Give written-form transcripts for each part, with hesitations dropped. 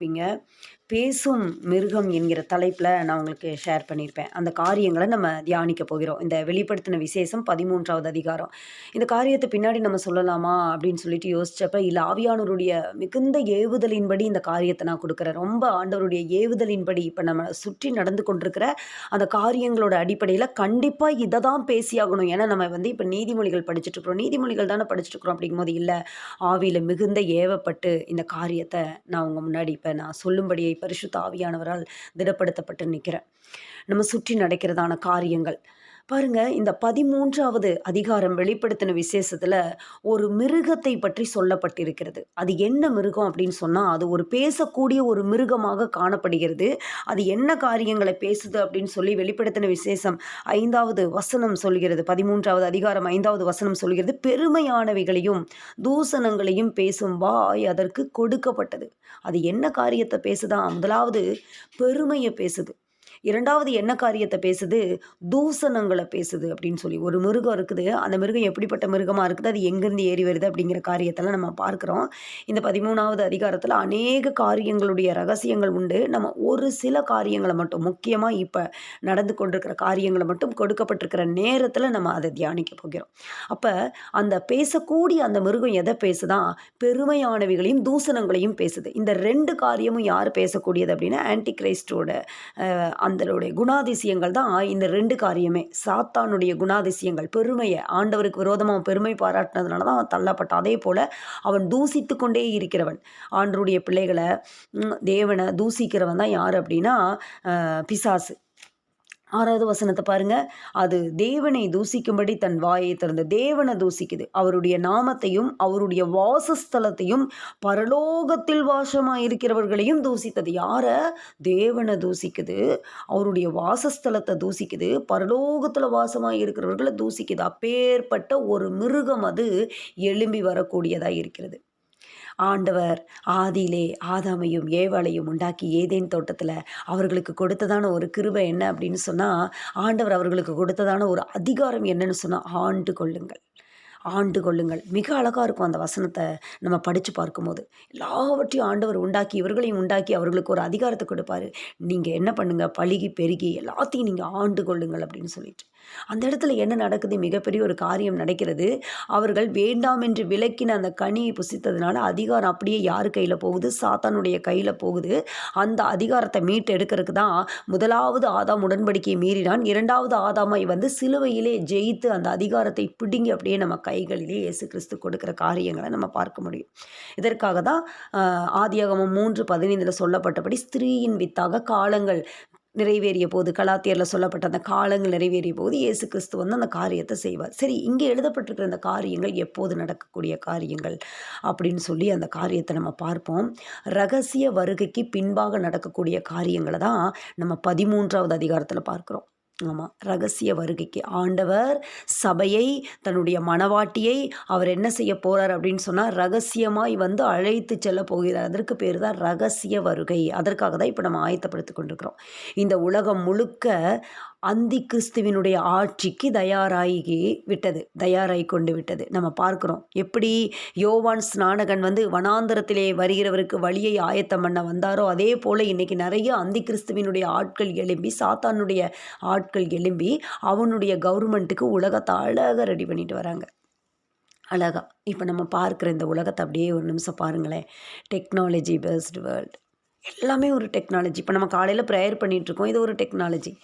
இருப்பீங்க. பேசும் மிருகம் என்கிற தலைப்பில் நான் உங்களுக்கு ஷேர் பண்ணியிருப்பேன். அந்த காரியங்கள நம்ம தியானிக்க போகிறோம். இந்த வெளிப்படுத்தின விசேஷம் 13வது அதிகாரம். இந்த காரியத்த பின்னாடி நம்ம சொல்லலாமா? அப்படின்னு சொல்லிட்டு யோசிச்சப்ப, இல்ல ஆவியானவருடைய மிகுந்த ஏவுதலின்படி இந்த காரியத்த நான் குடுக்குறேன். ரொம்ப ஆண்டவருடைய ஏவுதலின்படி இப்ப நம்ம சுற்றி நடந்து கொண்டிருக்கிற அந்த காரியங்களோட அடிப்படையில கண்டிப்பா இத தான் பேசியாகணும். ஏன்னா நம்ம வந்து இப்ப நீதிமொழிகள் படிச்சுட்டு இருக்கிறோம். நீதிமொழிகள் தானே படிச்சுட்டு இருக்கிறோம். அப்படிங்கும்போது, இல்ல ஆவியில மிகுந்த ஏவப்பட்டு இந்த காரியத்த நான் உங்க முன்னாடி இப்ப நான் சொல்லும்படியே பரிசுத்த ஆவியானவரால் திடப்படுத்தப்பட்டு நிக்கிறேன். நம்ம சுற்றி நடக்கிறதான காரியங்கள். பாருங்க, இந்த 13வது அதிகாரம் வெளிப்படுத்தின விசேஷத்துல ஒரு மிருகத்தை பற்றி சொல்லப்பட்டிருக்கிறது. அது என்ன மிருகம் அப்படின்னு சொன்னா, அது ஒரு பேசக்கூடிய ஒரு மிருகமாக காணப்படுகிறது. அது என்ன காரியங்களை பேசுது அப்படின்னு சொல்லி வெளிப்படுத்தின விசேஷம் 5வது வசனம் சொல்கிறது. 13வது அதிகாரம் 5வது வசனம் சொல்கிறது, பெருமையானவைகளையும் தூசணங்களையும் பேசும் வாய் அதற்கு கொடுக்கப்பட்டது. அது என்ன காரியத்தை பேசுதான்? முதலாவது பெருமைய பேசுது. 2வது என்ன காரியத்த பேசுது? தூசணங்கள பேசுது அப்படின்னு சொல்லி. ஒரு மிருகம் இருக்குது. அந்த மிருகம் எப்படிப்பட்ட மிருகமா இருக்குது? அது எங்கேருந்து ஏறி வருது? அப்படிங்கிற காரியத்தெல்லாம் நம்ம பார்க்கிறோம். இந்த 13வது அதிகாரத்தில அநேக காரியங்களுடைய ரகசியங்கள் உண்டு. நம்ம ஒரு சில காரியங்கள மட்டும், முக்கியமா இப்ப நடந்து கொண்டிருக்கிற காரியங்கள மட்டும் கொடுக்கப்பட்டிருக்கிற நேரத்தில நம்ம அத தியானிக்க போகிறோம். அப்ப அந்த பேசக்கூடிய அந்த மிருகம் எத பேசுதான்? பெருமையானவைகளையும் தூசணங்களையும் பேசுது. இந்த 2 காரியமும் யார் பேசக்கூடியது அப்படின்னா, ஆன்டி கிரைஸ்டோட அந்தனுடைய குணாதிசயங்கள் தான் இந்த 2 காரியமே. சாத்தானுடைய குணாதிசயங்கள், பெருமைய ஆண்டவருக்கு விரோதமா அவன் பெருமை பாராட்டினதுனால தான் அவன் தள்ளப்பட்டான். அதேபோல அவன் தூசித்துக் கொண்டே இருக்கிறவன். ஆண்டவருடைய பிள்ளைகள தேவன தூசிக்கிறவன் தான் யாரு அப்படின்னா, பிசாசு. 6வது வசனத்த பாருங்க. அது தேவனை தூசிக்கும்படி தன் வாயை திறந்து தேவனை தூசிக்குது. அவருடைய நாமத்தையும் அவருடைய வாசஸ்தலத்தையும் பரலோகத்தில் வாசமாயிருக்கிறவர்களையும் தூசித்தது. யார? தேவனை தூசிக்குது. அவருடைய வாசஸ்தலத்தை தூசிக்குது. பரலோகத்தில் வாசமாயிருக்கிறவர்களை தூசிக்குது. அப்பேற்பட்ட ஒரு மிருகம் அது எழும்பி வரக்கூடியதாக இருக்கிறது. ஆண்டவர் ஆதியிலே ஆதாமையும் ஏவாளையும் உண்டாக்கி ஏதேன் தோட்டத்தில் அவர்களுக்கு கொடுத்ததான ஒரு கிருபை என்ன அப்படின்னு சொன்னால், ஆண்டவர் அவர்களுக்கு கொடுத்ததான ஒரு அதிகாரம் என்னன்னு சொன்னால், ஆண்டு கொள்ளுங்கள், ஆண்டு கொள்ளுங்கள். மிக அழகாக இருக்கும் அந்த வசனத்தை நம்ம படித்து பார்க்கும்போது. எல்லாவற்றையும் ஆண்டவர் உண்டாக்கி, இவர்களையும் உண்டாக்கி அவர்களுக்கு ஒரு அதிகாரத்தை கொடுப்பாரு. நீங்கள் என்ன பண்ணுங்க, பழுகி பெருகி எல்லாத்தையும் நீங்கள் ஆண்டு கொள்ளுங்கள் அப்படின்னு சொல்லிட்டு. அந்த இடத்துல என்ன நடக்குது? மிகப்பெரிய ஒரு காரியம் நடக்கிறது. அவர்கள் வேண்டாம் என்று விலக்கின அந்த கனியை புசித்ததுனால அதிகாரம் அப்படியே யார் கையில் போகுது? சாத்தானுடைய கையில் போகுது. அந்த அதிகாரத்தை மீட்டு எடுக்கிறதுக்கு தான் முதலாவது ஆதாம் உடன்படிக்கையை மீறினான். 2வது ஆதாமை வந்து சிலுவையிலே ஜெயித்து அந்த அதிகாரத்தை பிடுங்கி அப்படியே நம்ம கைகளிலே இயேசு கிறிஸ்து கொடுக்கிற காரியங்களை நம்ம பார்க்க முடியும். இதற்காக தான் ஆதியாகமம் 3:15 சொல்லப்பட்டபடி ஸ்திரீயின் வித்தாக காலங்கள் நிறைவேறிய போது, கலாத்தியரில் சொல்லப்பட்ட அந்த காலங்கள் நிறைவேறிய போது இயேசு கிறிஸ்து வந்து அந்த காரியத்தை செய்வார். சரி, இங்கே எழுதப்பட்டிருக்கிற அந்த காரியங்கள் எப்போது நடக்கக்கூடிய காரியங்கள் அப்படின்னு சொல்லி அந்த காரியத்தை நம்ம பார்ப்போம். ரகசிய வருகைக்கு பின்பாக நடக்கக்கூடிய காரியங்களை தான் நம்ம 13வது அதிகாரத்தில் பார்க்குறோம். ஆமாம், ரகசிய வருகைக்கு ஆண்டவர் சபையை, தன்னுடைய மணவாட்டியை அவர் என்ன செய்ய போகிறார் அப்படின்னு சொன்னால், ரகசியமாய் வந்து அழைத்து செல்ல போகிறார். அதற்கு பேர் தான் ரகசிய வருகை. அதற்காக தான் இப்போ நம்ம ஆயத்தப்படுத்தி கொண்டிருக்கிறோம். இந்த உலகம் முழுக்க அந்தி கிறிஸ்துவினுடைய ஆட்சிக்கு தயாராகி கொண்டு விட்டது. நம்ம பார்க்குறோம் எப்படி யோவான் ஸ்நானகன் வந்து வனாந்தரத்திலே வருகிறவருக்கு வழியை ஆயத்தம் பண்ண வந்தாரோ, அதே போல் இன்றைக்கி நிறைய அந்தி கிறிஸ்துவினுடைய ஆட்கள் எழும்பி, சாத்தானுடைய ஆட்கள் எழும்பி அவனுடைய கவர்மெண்ட்டுக்கு உலகத்தை அழகாக ரெடி பண்ணிட்டு வராங்க. அழகா இப்போ நம்ம பார்க்குற இந்த உலகத்தை அப்படியே ஒரு நிமிஷம் பாருங்களேன். டெக்னாலஜி பேஸ்டு வேர்ல்டு, எல்லாமே ஒரு டெக்னாலஜி. இப்போ நம்ம காலையில் ப்ரேயர் பண்ணிகிட்ருக்கோம், இது ஒரு டெக்னாலஜி.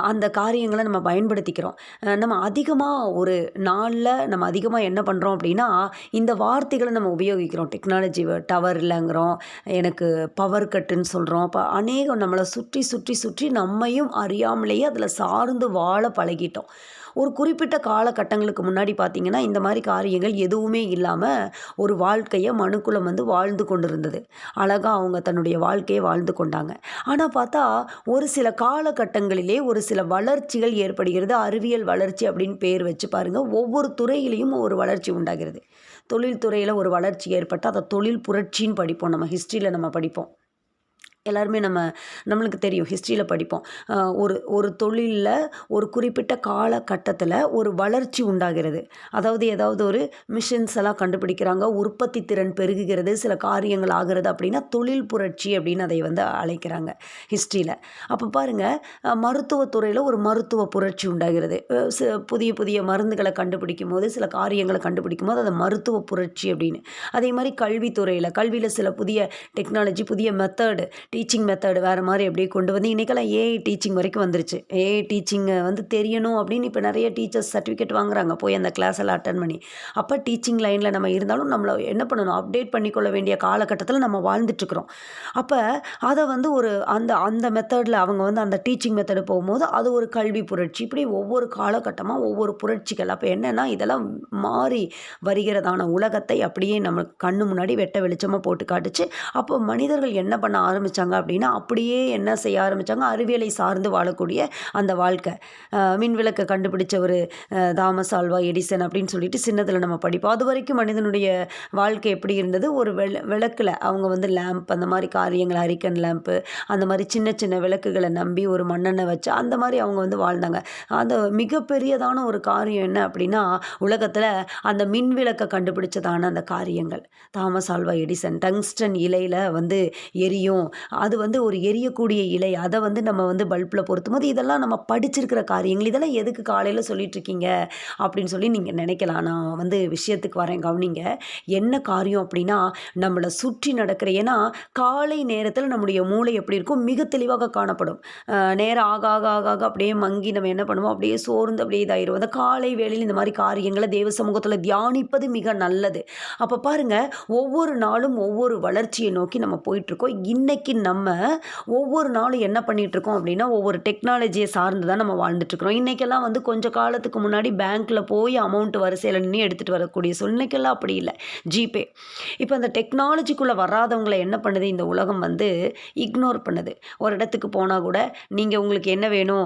அந்த காரியங்களை நம்ம பயன்படுத்திக்கிறோம். நம்ம அதிகமாக ஒரு நாளில் நம்ம அதிகமாக என்ன பண்ணுறோம் அப்படின்னா, இந்த வார்த்தைகளை நம்ம உபயோகிக்கிறோம். டெக்னாலஜி டவர் இல்லைங்கிறோம், எனக்கு பவர் கட்டுன்னு சொல்கிறோம். அப்போ அநேகம் நம்மளை சுற்றி சுற்றி சுற்றி நம்மையும் அறியாமலேயே அதில் சார்ந்து வாழ பழகிட்டோம். ஒரு குறிப்பிட்ட காலகட்டங்களுக்கு முன்னாடி பார்த்திங்கன்னா, இந்த மாதிரி காரியங்கள் எதுவுமே இல்லாமல் ஒரு வாழ்க்கையை மனுக்குலம் வந்து வாழ்ந்து கொண்டு இருந்தது. அழகாக அவங்க தன்னுடைய வாழ்க்கையை வாழ்ந்து கொண்டாங்க. ஆனால் பார்த்தா ஒரு சில காலகட்டங்களிலே ஒரு சில வளர்ச்சிகள் ஏற்படுகிறது. அறிவியல் வளர்ச்சி அப்படின்னு பேர் வச்சு பாருங்கள். ஒவ்வொரு துறையிலையும் ஒரு வளர்ச்சி உண்டாகிறது. தொழில் துறையில் ஒரு வளர்ச்சி ஏற்பட்டால் அதை தொழில் புரட்சின்னு படிப்போம். நம்ம ஹிஸ்ட்ரியில் நம்ம படிப்போம். எல்லாருமே நம்மளுக்கு தெரியும், ஹிஸ்ட்ரியில் படிப்போம். ஒரு ஒரு தொழிலில் ஒரு குறிப்பிட்ட காலகட்டத்தில் ஒரு வளர்ச்சி உண்டாகிறது. அதாவது ஏதாவது ஒரு மிஷின்ஸ் எல்லாம் கண்டுபிடிக்கிறாங்க, உற்பத்தி திறன் பெருகுகிறது, சில காரியங்கள் ஆகிறது அப்படின்னா தொழில் புரட்சி அப்படின்னு அதை அழைக்கிறாங்க ஹிஸ்ட்ரியில். அப்போ பாருங்கள், மருத்துவத்துறையில் ஒரு மருத்துவ புரட்சி உண்டாகிறது. புதிய புதிய மருந்துகளை கண்டுபிடிக்கும் போது, சில காரியங்களை கண்டுபிடிக்கும் போது அதை மருத்துவ புரட்சி அப்படின்னு. அதே மாதிரி கல்வியில் சில புதிய டெக்னாலஜி, புதிய மெத்தடு, டீச்சிங் மெத்தட் வேறு மாதிரி அப்படியே கொண்டு வந்து இன்றைக்கெல்லாம் ஏஐ டீச்சிங் வரைக்கும் வந்துருச்சு. ஏஐ டீச்சிங்கை தெரியணும் அப்படின்னு இப்போ நிறைய டீச்சர்ஸ் சர்டிஃபிகேட் வாங்குறாங்க, போய் அந்த கிளாஸ் எல்லாம் அட்டன் பண்ணி. அப்போ டீச்சிங் லைனில் நம்ம இருந்தாலும் நம்மளை என்ன பண்ணணும், அப்டேட் பண்ணிக்கொள்ள வேண்டிய காலகட்டத்தில் நம்ம வாழ்ந்துட்டுருக்குறோம். அப்போ அதை ஒரு அந்த அந்த மெத்தடில் அவங்க அந்த டீச்சிங் மெத்தடு போகும்போது அது ஒரு கல்வி புரட்சி. இப்படி ஒவ்வொரு காலகட்டமாக ஒவ்வொரு புரட்சிகள். அப்போ என்னென்னா, இதெல்லாம் மாறி வருகிறதான உலகத்தை அப்படியே நம்ம கண்ணு முன்னாடி வெட்ட வெளிச்சமாக போட்டு காட்டுச்சு. அப்போ மனிதர்கள் என்ன பண்ண ஆரம்பித்தாங்க அப்படின்னா, அப்படியே என்ன செய்ய ஆரம்பித்தாங்க, அறிவியலை சார்ந்து வாழக்கூடிய அந்த வாழ்க்கை. மின்விளக்கை கண்டுபிடிச்ச ஒரு தாமஸ் ஆல்வா எடிசன் அப்படின்னு சொல்லிட்டு சின்னத்தில் நம்ம படிப்போம். அது வரைக்கும் மனிதனுடைய வாழ்க்கை எப்படி இருந்தது, ஒரு விளக்கில் அவங்க லேம்ப், அந்த மாதிரி காரியங்கள், அரிக்கன் லேம்ப்பு, அந்த மாதிரி சின்ன சின்ன விளக்குகளை நம்பி ஒரு மண்ணெண்ணெய் வச்சு அந்த மாதிரி அவங்க வாழ்ந்தாங்க. அந்த மிகப்பெரியதான ஒரு காரியம் என்ன அப்படின்னா, உலகத்தில் அந்த மின்விளக்கை கண்டுபிடிச்சதான அந்த காரியங்கள். தாமஸ் ஆல்வா எடிசன் டங்ஸ்டன் இலையில் எரியும், அது ஒரு எரியக்கூடிய இலை, அதை நம்ம பல்பில் பொருத்தும் போது, இதெல்லாம் நம்ம படிச்சிருக்கிற காரியங்கள். இதெல்லாம் எதுக்கு காலையில் சொல்லிகிட்ருக்கீங்க அப்படின்னு சொல்லி நீங்கள் நினைக்கலாம். நான் விஷயத்துக்கு வரேன், கவனிங்க. என்ன காரியம் அப்படின்னா, நம்மளை சுற்றி நடக்கிற, ஏன்னா காலை நேரத்தில் நம்முடைய மூளை எப்படி இருக்கும், மிக தெளிவாக காணப்படும். நேரம் ஆக ஆக ஆக ஆக அப்படியே மங்கி நம்ம என்ன பண்ணுவோம், அப்படியே சோர்ந்து அப்படியே இதாகிடும். அந்த காலை வேளையில் இந்த மாதிரி காரியங்களை தேவ சமூகத்தில் தியானிப்பது மிக நல்லது. அப்போ பாருங்கள், ஒவ்வொரு நாளும் ஒவ்வொரு வளர்ச்சியை நோக்கி நம்ம போயிட்டுருக்கோம். இன்னைக்கு நம்ம ஒவ்வொரு நாளும் என்ன பண்ணிகிட்ருக்கோம் அப்படின்னா, ஒவ்வொரு டெக்னாலஜியை சார்ந்து தான் நம்ம வாழ்ந்துட்டுருக்குறோம். இன்றைக்கெல்லாம் கொஞ்சம் காலத்துக்கு முன்னாடி பேங்க்கில் போய் அமௌண்ட் வரிசையில் நின்று எடுத்துகிட்டு வரக்கூடிய சூழ்நிலைக்கெல்லாம் அப்படி இல்லை, ஜிபே. இப்போ அந்த டெக்னாலஜிக்குள்ளே வராதவங்களை என்ன பண்ணுது இந்த உலகம், இக்னோர் பண்ணுது. ஒரு இடத்துக்கு போனால் கூட, நீங்கள் உங்களுக்கு என்ன வேணும்,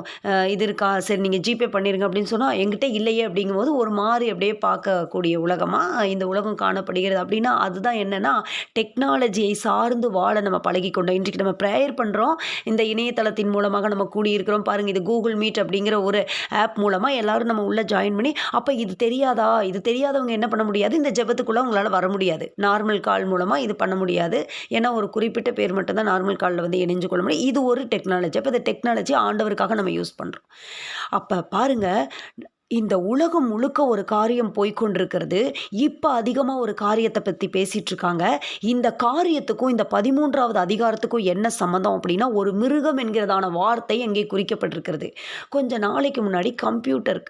இது இருக்கா, சரி நீங்கள் ஜிபே பண்ணிடுங்க அப்படின்னு சொன்னால், எங்கிட்ட இல்லையே அப்படிங்கும்போது ஒரு மாதிரி அப்படியே பார்க்கக்கூடிய உலகமாக இந்த உலகம் காணப்படுகிறது. அப்படின்னா அதுதான் என்னென்னா, டெக்னாலஜியை சார்ந்து வாழ நம்ம பழகிக்கொண்டோம். இன்றைக்கு நம்ம ப்ரேயர் பண்ணுறோம், இந்த இணையதளத்தின் மூலமாக நம்ம கூடியிருக்கிறோம் பாருங்கள். இது கூகுள் மீட் அப்படிங்கிற ஒரு ஆப் மூலமாக எல்லோரும் நம்ம உள்ளே ஜாயின் பண்ணி, அப்போ இது தெரியாதா, இது தெரியாதவங்க என்ன பண்ண முடியாது, இந்த ஜெபத்துக்குள்ளே உங்களால் வர முடியாது. நார்மல் கால் மூலமாக இது பண்ண முடியாது, ஏன்னா ஒரு குறிப்பிட்ட பேர் மட்டும்தான் நார்மல் காலில் இணைஞ்சு கொள்ள முடியும். இது ஒரு டெக்னாலஜி. அப்போ இந்த டெக்னாலஜி ஆண்டவருக்காக நம்ம யூஸ் பண்ணுறோம். அப்போ பாருங்கள், இந்த உலகம் முழுக்க ஒரு காரியம் போய்கொண்டிருக்கிறது. இப்போ அதிகமாக ஒரு காரியத்தை பற்றி பேசிகிட்டு இருக்காங்க. இந்த காரியத்துக்கும் இந்த 13வது அதிகாரத்துக்கும் என்ன சம்மந்தம் அப்படின்னா, ஒரு மிருகம் என்கிறதான வார்த்தை அங்கே குறிக்கப்பட்டிருக்கிறது. கொஞ்ச நாளைக்கு முன்னாடி கம்ப்யூட்டர்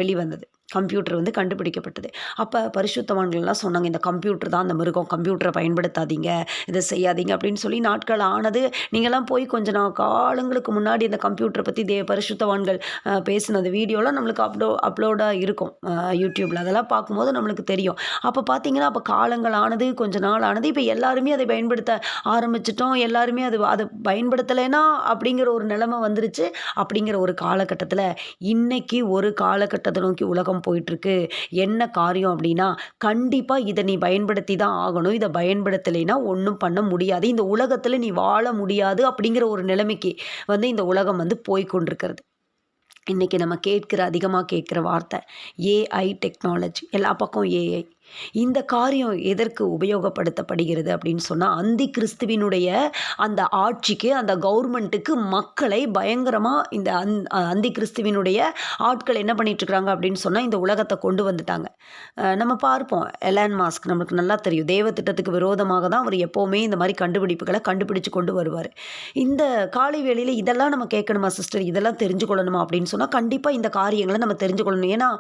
வெளிவந்தது. கம்ப்யூட்டர் கண்டுபிடிக்கப்பட்டது. அப்போ பரிசுத்தவான்கள்லாம் சொன்னாங்க, இந்த கம்ப்யூட்டர் தான் அந்த மிருகம், கம்ப்யூட்டரை பயன்படுத்தாதீங்க, இதை செய்யாதீங்க அப்படின்னு சொல்லி நாட்கள் ஆனது. நீங்கள்லாம் போய் கொஞ்ச காலங்களுக்கு முன்னாடி இந்த கம்ப்யூட்டரை பற்றி பரிசுத்தவான்கள் பேசினது வீடியோலாம் நம்மளுக்கு அப்லோடாக இருக்கும் யூடியூப்பில். அதெல்லாம் பார்க்கும்போது நம்மளுக்கு தெரியும். அப்போ பார்த்தீங்கன்னா, அப்போ காலங்கள் ஆனது, கொஞ்ச நாள் ஆனது. இப்போ எல்லாருமே அதை பயன்படுத்த ஆரம்பிச்சிட்டோம். எல்லாருமே அதை பயன்படுத்தலைன்னா அப்படிங்கிற ஒரு நிலைமை வந்துருச்சு. அப்படிங்கிற ஒரு காலகட்டத்தில் இன்னைக்கு ஒரு காலகட்டத்தை நோக்கி உலகம் போயிட்டுருக்கு. என்ன காரியம் அப்படின்னா, கண்டிப்பாக இதை நீ பயன்படுத்தி தான் ஆகணும், இதை பயன்படுத்தலைன்னா ஒன்றும் பண்ண முடியாது, இந்த உலகத்தில் நீ வாழ முடியாது அப்படிங்கிற ஒரு நிலைமைக்கு இந்த உலகம் போய்கொண்டிருக்கிறது. இன்றைக்கி நம்ம அதிகமாக கேட்குற வார்த்தை ஏஐ டெக்னாலஜி. எல்லா பக்கம் ஏஐ. இந்த காரியம் எதற்கு உபயோகப்படுத்தப்படுகிறது அப்படின்னு சொன்னால், அந்தி கிறிஸ்துவினுடைய அந்த ஆட்சிக்கு, அந்த கவர்மெண்ட்டுக்கு மக்களை பயங்கரமாக இந்த அந்தி கிறிஸ்துவினுடைய ஆட்கள் என்ன பண்ணிகிட்ருக்குறாங்க அப்படின்னு சொன்னால், இந்த உலகத்தை கொண்டு வந்துட்டாங்க. நம்ம பார்ப்போம், எலான் மாஸ்க் நம்மளுக்கு நல்லா தெரியும், தேவ திட்டத்துக்கு விரோதமாக தான் அவர் எப்போவுமே இந்த மாதிரி கண்டுபிடிப்புகளை கண்டுபிடிச்சு கொண்டு வருவார். இந்த காலை வேளையில் இதெல்லாம் நம்ம கேட்கணுமா சிஸ்டர், இதெல்லாம் தெரிஞ்சுக்கொள்ளணுமா அப்படின்னு சொன்னால், கண்டிப்பாக இந்த காரியங்களை நம்ம தெரிஞ்சுக்கொள்ளணும். ஏன்னா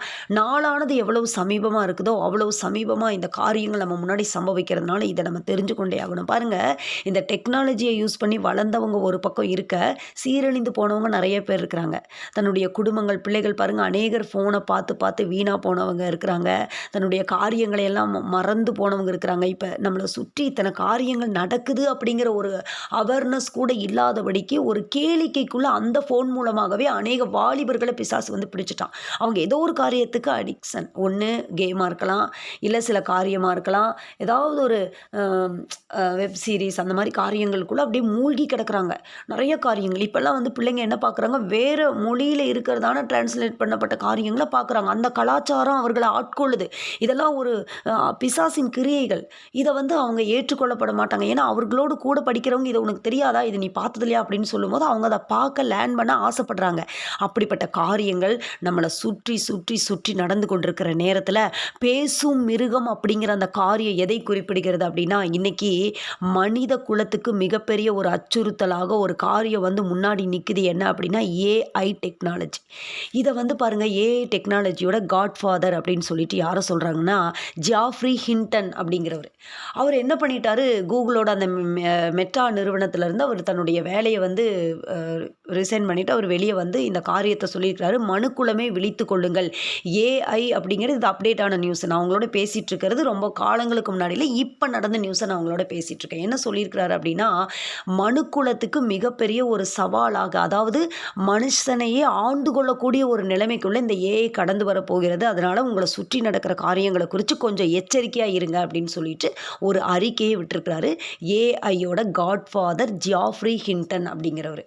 நாளானது எவ்வளவு சமீபமாக இருக்குதோ அவ்வளவு சமீபமாக இந்த காரியங்கள் நம்ம முன்னாடி சம்பவிக்கிறதுனால இதை நம்ம தெரிஞ்சு கொண்டே ஆகணும். பாருங்கள், இந்த டெக்னாலஜியை யூஸ் பண்ணி வளர்ந்தவங்க ஒரு பக்கம் இருக்க, சீரழிந்து போனவங்க நிறைய பேர் இருக்கிறாங்க. தன்னுடைய குடும்பங்கள், பிள்ளைகள் பாருங்கள், அநேகர் ஃபோனை பார்த்து பார்த்து வீணாக போனவங்க இருக்கிறாங்க. தன்னுடைய காரியங்களை எல்லாம் மறந்து போனவங்க இருக்கிறாங்க. இப்போ நம்மளை சுற்றி இத்தனை காரியங்கள் நடக்குது அப்படிங்கிற ஒரு அவேர்னஸ் கூட இல்லாதபடிக்கு ஒரு கேளிக்கைக்குள்ளே அந்த ஃபோன் மூலமாகவே அநேக வாலிபர்களை பிசாசு பிடிச்சிட்டான். அவங்க ஏதோ ஒரு காரியத்துக்கு அடிக்ஷன், ஒன்று கேமாக இருக்கலாம், இல்லை சில காரியமாக இருக்கலாம், ஏதாவது ஒரு வெப் சீரிஸ் அந்த மாதிரி காரியங்களுக்குள்ளே அப்படியே மூழ்கி கிடக்குறாங்க. நிறைய காரியங்கள் இப்போல்லாம் வந்து பிள்ளைங்க என்ன பார்க்குறாங்க, வேறு மொழியில் இருக்கிறதான டிரான்ஸ்லேட் பண்ணப்பட்ட காரியங்களை பார்க்குறாங்க. அந்த கலாச்சாரம் அவர்களை ஆட்கொள்ளுது. இதெல்லாம் ஒரு பிசாசின் கிரியைகள். இதை வந்து அவங்க ஏற்றுக்கொள்ளப்பட மாட்டாங்க. ஏன்னா அவர்களோடு கூட படிக்கிறவங்க இதை உனக்கு தெரியாதா, இது நீ பார்த்தது இல்லையா அப்படின்னு சொல்லும்போது அவங்க அதை பார்க்க லேர்ன் பண்ண ஆசைப்படுறாங்க. அப்படிப்பட்ட காரியங்கள் நம்மளை சுற்றி சுற்றி சுற்றி நடந்து கொண்டிருக்கிற நேரத்தில் பேசும் மிருகம் அப்படிங்கிற அந்த காரியம் எதை குறிப்பிடுகிறது அப்படின்னா, இன்னைக்கு மனித குலத்துக்கு மிகப்பெரிய ஒரு அச்சுறுத்தலாக ஒரு காரியம் வந்து முன்னாடி நிற்குது. என்ன அப்படின்னா ஏஐ டெக்னாலஜி. இதை வந்து பாருங்கள், ஏஐ டெக்னாலஜியோட காட்ஃபாதர் அப்படின்னு சொல்லிட்டு யாரை சொல்கிறாங்கன்னா, ஜாஃப்ரி ஹிண்டன் அப்படிங்கிறவர். அவர் என்ன பண்ணிட்டாரு, கூகுளோட அந்த மெட்டா நிறுவனத்திலேருந்து அவர் தன்னுடைய வேலையை வந்து ரிசைன் பண்ணிவிட்டு அவர் வெளியே வந்து இந்த காரியத்தை சொல்லியிருக்கிறாரு. மனுக்குலமே விழித்து கொள்ளுங்கள், ஏஐ அப்படிங்கிறது இது அப்டேட்டான நியூஸ். நான் அவங்களோட பேசிகிட்டு இருக்கிறது ரொம்ப காலங்களுக்கு முன்னாடியில் இப்போ நடந்த நியூஸை நான் அவங்களோட பேசிகிட்டு இருக்கேன். என்ன சொல்லியிருக்கிறாரு அப்படின்னா, மனுக்குலத்துக்கு மிகப்பெரிய ஒரு சவாலாக, அதாவது மனுஷனையே ஆண்டு கொள்ளக்கூடிய ஒரு நிலைமைக்குள்ளே இந்த ஏஐ கடந்து வரப்போகிறது. அதனால் உங்களை சுற்றி நடக்கிற காரியங்களை குறித்து கொஞ்சம் எச்சரிக்கையாக இருங்க அப்படின்னு சொல்லிட்டு ஒரு அறிக்கையை விட்டுருக்கிறாரு ஏஐயோட காட்ஃபாதர் ஜாஃப்ரி ஹிண்டன் அப்படிங்கிறவர்.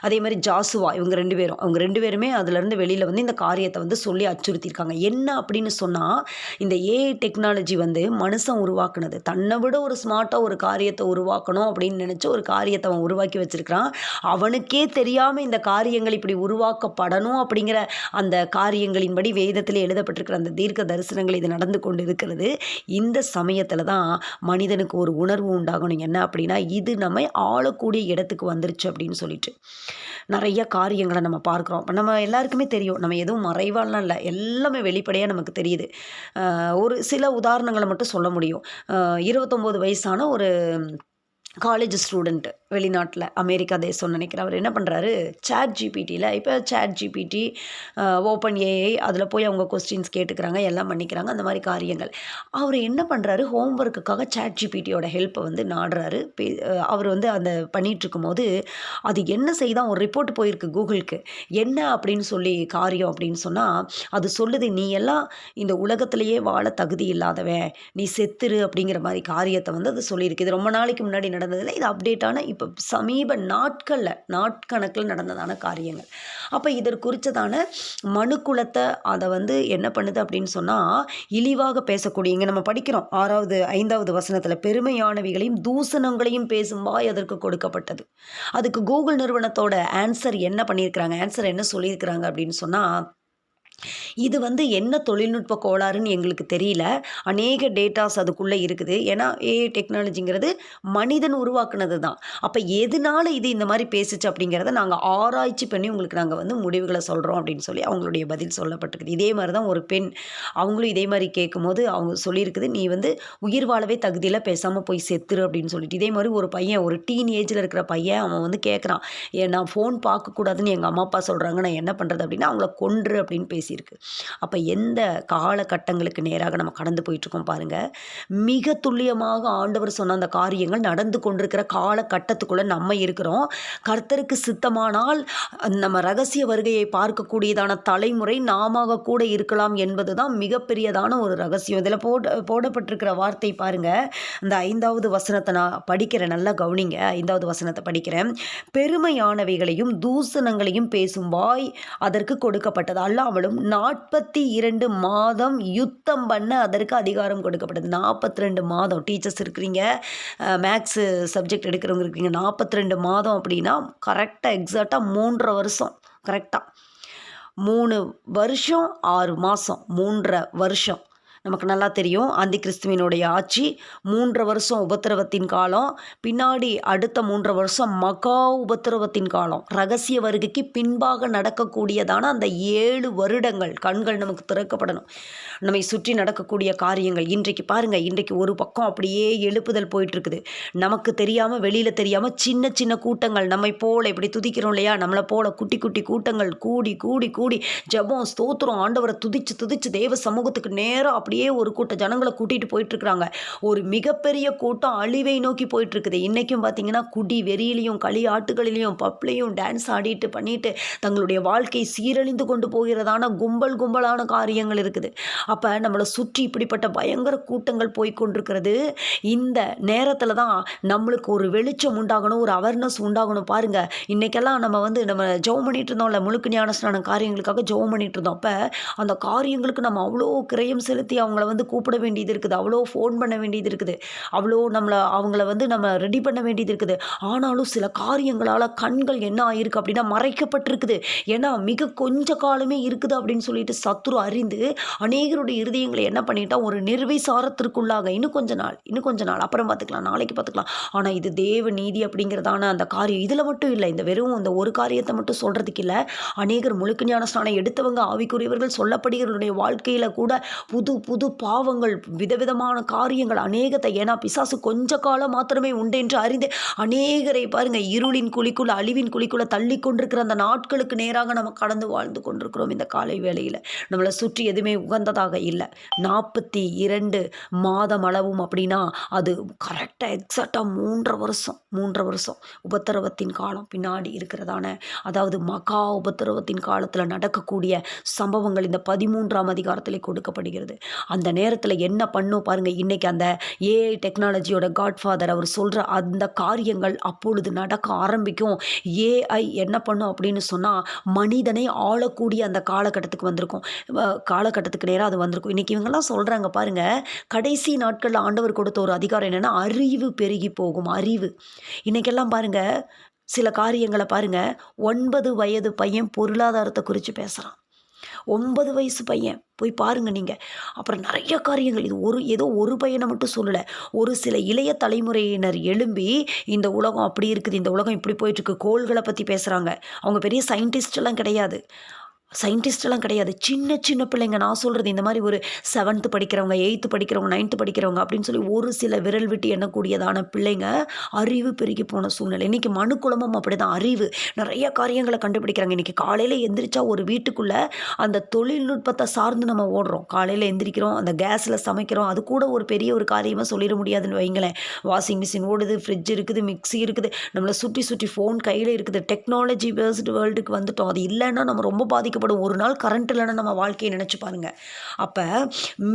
அதே மாதிரி ஜாசுவா, அவங்க ரெண்டு பேருமே அதுலேருந்து வெளியில் வந்து இந்த காரியத்தை வந்து சொல்லி அச்சுறுத்தியிருக்காங்க. என்ன அப்படின்னு சொன்னால், இந்த ஏஐ டெக்னாலஜி வந்து மனுஷன் உருவாக்குனது. தன்னை விட ஒரு ஸ்மார்ட்டாக ஒரு காரியத்தை உருவாக்கணும் அப்படின்னு நினச்சி ஒரு காரியத்தை அவன் உருவாக்கி வச்சிருக்கிறான். அவனுக்கே தெரியாமல் இந்த காரியங்கள் இப்படி உருவாக்கப்படணும் அப்படிங்கிற அந்த காரியங்களின்படி வேதத்தில் எழுதப்பட்டிருக்கிற அந்த தீர்க்க தரிசனங்கள் இது நடந்து கொண்டு இருக்கிறது. இந்த சமயத்தில் தான் மனிதனுக்கு ஒரு உணர்வு உண்டாகணும். என்ன அப்படின்னா, இது நம்மை ஆளக்கூடிய இடத்துக்கு வந்துருச்சு அப்படின்னு சொல்லிட்டு நிறைய காரியங்களை நம்ம பார்க்குறோம். இப்போ நம்ம எல்லாருக்குமே தெரியும், நம்ம எதுவும் மறைவாலாம் இல்லை, எல்லாமே வெளிப்படையாக நமக்கு தெரியுது. ஒரு சில உதாரணங்களை மட்டும் சொல்ல முடியும். 29 வயசான ஒரு காலேஜ் ஸ்டூடெண்ட்டு, வெளிநாட்டில் அமெரிக்கா தேசம்னு நினைக்கிறேன். அவர் என்ன பண்ணுறாரு, சாட் ஜிபிடியில், இப்போ சாட் ஜிபிடி, ஓப்பன் ஏஐ, அதில் போய் அவங்க கொஸ்டின்ஸ் கேட்டுக்கிறாங்க, எல்லாம் பண்ணிக்கிறாங்க, அந்த மாதிரி காரியங்கள். அவர் என்ன பண்ணுறாரு, ஹோம்ஒர்க்குக்காக சாட் ஜிபிடியோட ஹெல்ப்பை வந்து நாடுறாரு. அவர் வந்து அந்த பண்ணிகிட்ருக்கும்போது அது என்ன செய்தான், ஒரு ரிப்போர்ட் போயிருக்கு கூகுளுக்கு. என்ன அப்படின்னு சொல்லி காரியம் அப்படின்னு சொன்னால், அது சொல்லுது, நீ எல்லாம் இந்த உலகத்திலேயே வாழ தகுதி இல்லாதவன், நீ செத்துரு அப்படிங்கிற மாதிரி காரியத்தை வந்து அது சொல்லியிருக்கு. இது ரொம்ப நாளைக்கு முன்னாடி நடந்ததில்லை, இது அப்டேட்டான இப்போ சமீப நாட்கணக்கில் நடந்ததான காரியங்கள். அப்போ இதற்கு குறித்ததான மனுக்குலத்தை அதை வந்து என்ன பண்ணுது அப்படின்னு சொன்னால், இழிவாக பேசக்கூடிய, இங்கே நம்ம படிக்கிறோம் 5வது வசனத்தில், பெருமையானவைகளையும் தூசணங்களையும் பேசும் வாய் அதற்கு கொடுக்கப்பட்டது. அதுக்கு கூகுள் நிறுவனத்தோட ஆன்சர் என்ன பண்ணியிருக்கிறாங்க, ஆன்சர் என்ன சொல்லியிருக்கிறாங்க அப்படின்னு சொன்னால், இது வந்து என்ன தொழில்நுட்ப கோளாறுன்னு எங்களுக்கு தெரியல, அநேக டேட்டாஸ் அதுக்குள்ளே இருக்குது. ஏன்னா ஏஐ டெக்னாலஜிங்கிறது மனிதன் உருவாக்குனது தான். அப்போ எதனால இது இந்த மாதிரி பேசுச்சு அப்படிங்கிறத நாங்கள் ஆராய்ச்சி பண்ணி உங்களுக்கு நாங்கள் வந்து முடிவுகளை சொல்கிறோம் அப்படின்னு சொல்லி அவங்களுடைய பதில் சொல்லப்பட்டிருக்குது. இதே மாதிரி தான் ஒரு பெண், அவங்களும் இதே மாதிரி கேட்கும்போது அவங்க சொல்லியிருக்குது, நீ வந்து உயிர் வாழவே தகுதியில் பேசாமல் போய் செத்துரு அப்படின்னு சொல்லிட்டு. இதே மாதிரி ஒரு பையன், ஒரு டீன் ஏஜில் இருக்கிற பையன், அவன் வந்து கேட்குறான், நான் ஃபோன் பார்க்கக்கூடாதுன்னு எங்கள் அம்மா அப்பா சொல்கிறாங்க, நான் என்ன பண்ணுறது அப்படின்னா, அவங்கள கொன்று அப்படின்னு பேசியிருக்கு. அப்போ எந்த காலகட்டங்களுக்கு நேராக நம்ம கடந்து போயிட்டுருக்கோம் பாருங்கள். மிக துல்லியமாக ஆண்டவர் சொன்ன அந்த காரியங்கள் நடந்து கொண்டிருக்கிற காலகட்டத்துக்குள்ளே நம்ம இருக்கிறோம். கர்த்தருக்கு சித்தமானால் நம்ம ரகசிய வருகையை பார்க்கக்கூடியதான தலைமுறை நாம கூட இருக்கலாம் என்பது தான் மிகப்பெரியதான ஒரு ரகசியம். இதில் போடப்பட்டிருக்கிற வார்த்தை பாருங்கள், இந்த 5வது வசனத்தை நான் படிக்கிறேன், நல்லா கவனிங்க. 5வது வசனத்தை படிக்கிறேன். பெருமையானவைகளையும் தூசணங்களையும் பேசும் வாய் அதற்கு கொடுக்கப்பட்டது, அல்லாமலும் 42 மாதம் யுத்தம் பண்ண அதற்கு அதிகாரம் கொடுக்கப்பட்டது. 42 மாதம். டீச்சர்ஸ் இருக்கிறீங்க, மேக்ஸு சப்ஜெக்ட் எடுக்கிறவங்க இருக்கீங்க, 42 மாதம் அப்படின்னா கரெக்டாக எக்ஸாக்டாக 3.5 வருஷம். கரெக்டாக 3 வருஷம் 6 மாதம், 3.5 வருஷம். நமக்கு நல்லா தெரியும், அந்தி கிறிஸ்துவினுடைய ஆட்சி 3.5 வருஷம் உபத்திரவத்தின் காலம், பின்னாடி அடுத்த 3.5 வருஷம் மகா உபத்திரவத்தின் காலம். ரகசிய வருகைக்கு பின்பாக நடக்கக்கூடியதான அந்த 7 வருடங்கள் கண்கள் நமக்கு திறக்கப்படணும். நம்மை சுற்றி நடக்கக்கூடிய காரியங்கள் இன்றைக்கு பாருங்கள், இன்றைக்கு ஒரு பக்கம் அப்படியே எழுப்புதல் போயிட்டுருக்குது. நமக்கு தெரியாமல், வெளியில் தெரியாமல் சின்ன சின்ன கூட்டங்கள், நம்மை போல் இப்படி துதிக்கிறோம் இல்லையா, நம்மளை போல் குட்டி குட்டி கூட்டங்கள் கூடி கூடி கூடி ஜெபம் ஸ்தோத்திரம் ஆண்டவரை துதிச்சு துதிச்சு தேவ சமூகத்துக்கு நேராக அப்படி அப்படியே ஒரு கூட்ட ஜனங்கள கூட்டிட்டு போயிட்டுருக்காங்க. ஒரு மிகப்பெரிய கூட்டம் அழிவை நோக்கி போயிட்டுருக்குது. இன்னைக்கும் பார்த்தீங்கன்னா, குடி வெறியிலயும், களியாட்டுகளிலும், பப்லயும் டான்ஸ் ஆடிட்டு பண்ணிட்டு தங்களுடைய வாழ்க்கை சீரழிந்து கொண்டு போகிறதான கும்பலான காரியங்கள் இருக்குது. அப்ப நம்மள சுற்றி இப்படிப்பட்ட பயங்கர கூட்டங்கள் போய்க் கொண்டிருக்கிறது. இந்த நேரத்துல தான் நம்மளுக்கு ஒரு வெளிச்சம் உண்டாகணும், ஒரு அவேர்னஸ் உண்டாகணும். பாருங்க, இன்னைக்கெல்லாம் நம்ம ஜெபம் பண்ணிட்டு இருந்தோம்ல, முழுக்கு ஞானஸ்நான காரியங்களுக்காக ஜெபம் பண்ணிட்டு இருந்தோம். அப்ப அந்த காரியங்களுக்கு நம்ம அவ்வளோ கிரயம் செலுத்தி அவங்கள கூப்பிட வேண்டியது இருக்குது. அவ்வளோ ஃபோன் பண்ண வேண்டியது இருக்குது. அவ்வளோ அவங்கள நம்ம ரெடி பண்ண வேண்டியது இருக்குது. ஆனாலும் சில காரியங்களால கண்கள் என்ன ஆயிருக்கு அப்படின்னா மறைக்கப்பட்டிருக்குது. ஏன்னா மிக கொஞ்ச காலமே இருக்குது அப்படின்னு சொல்லிட்டு சத்துரு அறிந்து அநேகருடைய இருதயங்களை என்ன பண்ணிட்டா ஒரு நிர்விசாரத்திற்குள்ளாக இன்னும் கொஞ்ச நாள் அப்புறம் பார்த்துக்கலாம், நாளைக்கு பார்த்துக்கலாம். ஆனால் இது தேவ நீதி அப்படிங்கிறதான அந்த காரியம் இதில் மட்டும் இல்லை. இந்த வெறும் இந்த ஒரு காரியத்தை மட்டும் சொல்கிறதுக்கு இல்லை. அநேகர் முழுக்கு ஞான ஸ்நானம் எடுத்தவங்க ஆவிக்குரியவர்கள் சொல்லப்படுகிறவருடைய வாழ்க்கையில் கூட புது புது பாவங்கள் விதவிதமான காரியங்கள் அநேகத்தை, ஏன்னா பிசாசு கொஞ்ச காலம் மாத்திரமே உண்டு என்று அறிந்து அநேகரை பாருங்க இருளின் குழிக்குள்ள அழிவின் குழிக்குள்ள தள்ளி கொண்டிருக்கிற அந்த நாட்களுக்கு நேராக நம்ம கடந்து வாழ்ந்து கொண்டிருக்கிறோம். இந்த காலை வேளையில் நம்மளை சுற்றி எதுவுமே உகந்ததாக இல்லை. 42 மாதம் அளவும் அப்படின்னா அது கரெக்டாக எக்ஸாக்டாக 3.5 வருஷம் உபத்திரவத்தின் காலம் பின்னாடி இருக்கிறதான, அதாவது மகா உபத்திரவத்தின் காலத்தில் நடக்கக்கூடிய சம்பவங்கள் இந்த 13ஆம் அதிகாரத்திலே கொடுக்கப்படுகிறது. அந்த நேரத்தில் என்ன பண்ணும் பாருங்க. இன்னைக்கு அந்த ஏஐ டெக்னாலஜியோட காட்ஃபாதர் அவர் சொல்கிற அந்த காரியங்கள் அப்பொழுது நடக்க ஆரம்பிக்கும். ஏஐ என்ன பண்ணும் அப்படின்னு சொன்னால் மனிதனை ஆளக்கூடிய அந்த காலகட்டத்துக்கு நேராக அது வந்திருக்கும். இன்றைக்கி இவங்கெல்லாம் சொல்கிறாங்க பாருங்கள், கடைசி நாட்களில் ஆண்டவர் கொடுத்த ஒரு அதிகாரம் என்னென்னா அறிவு பெருகி போகும். அறிவு இன்றைக்கெல்லாம் பாருங்கள், சில காரியங்களை பாருங்கள், 9 வயது பையன் பொருளாதாரத்தை குறித்து பேசுகிறான். 9 வயசு பையன் போய் பாருங்க நீங்கள். அப்புறம் நிறைய காரியங்கள், இது ஏதோ ஒரு பையனை மட்டும் சொல்லலை. ஒரு சில இளைய தலைமுறையினர் எழும்பி இந்த உலகம் அப்படி இருக்குது, இந்த உலகம் இப்படி போயிட்டுருக்கு, கோள்களை பற்றி பேசுகிறாங்க. அவங்க பெரிய சயின்டிஸ்டெல்லாம் கிடையாது. சின்ன சின்ன பிள்ளைங்க, நான் சொல்கிறது இந்த மாதிரி ஒரு 7th படிக்கிறவங்க, 8th படிக்கிறவங்க, 9th படிக்கிறவங்க அப்படின்னு சொல்லி ஒரு சில விரல் விட்டு எண்ணக்கூடியதான பிள்ளைங்க அறிவு பெருகி போன சூழ்நிலை. இன்றைக்கி மனுக்குலமும் அப்படி தான். அறிவு நிறைய காரியங்களை கண்டுபிடிக்கிறாங்க. இன்றைக்கி காலையில் எந்திரிச்சா ஒரு வீட்டுக்குள்ளே அந்த தொழில்நுட்பத்தை சார்ந்து நம்ம ஓடுறோம். காலையில் எந்திரிக்கிறோம், அந்த கேஸில் சமைக்கிறோம், அது கூட ஒரு பெரிய ஒரு காரியமாக சொல்லிட முடியாதுன்னு வைங்களேன். வாஷிங் மிஷின் ஓடுது, ஃப்ரிட்ஜ் இருக்குது, மிக்ஸி இருக்குது, நம்மளை சுற்றி ஃபோன் கையில் இருக்குது. டெக்னாலஜி பேஸ்டு வேர்ல்டுக்கு வந்துட்டோம். அது இல்லைன்னா நம்ம ரொம்ப பாதிக்கப்படும். ஒரு நாள் கரண்ட் இல்லைன்னா நம்ம வாழ்க்கையை நினச்சி பாருங்க. அப்போ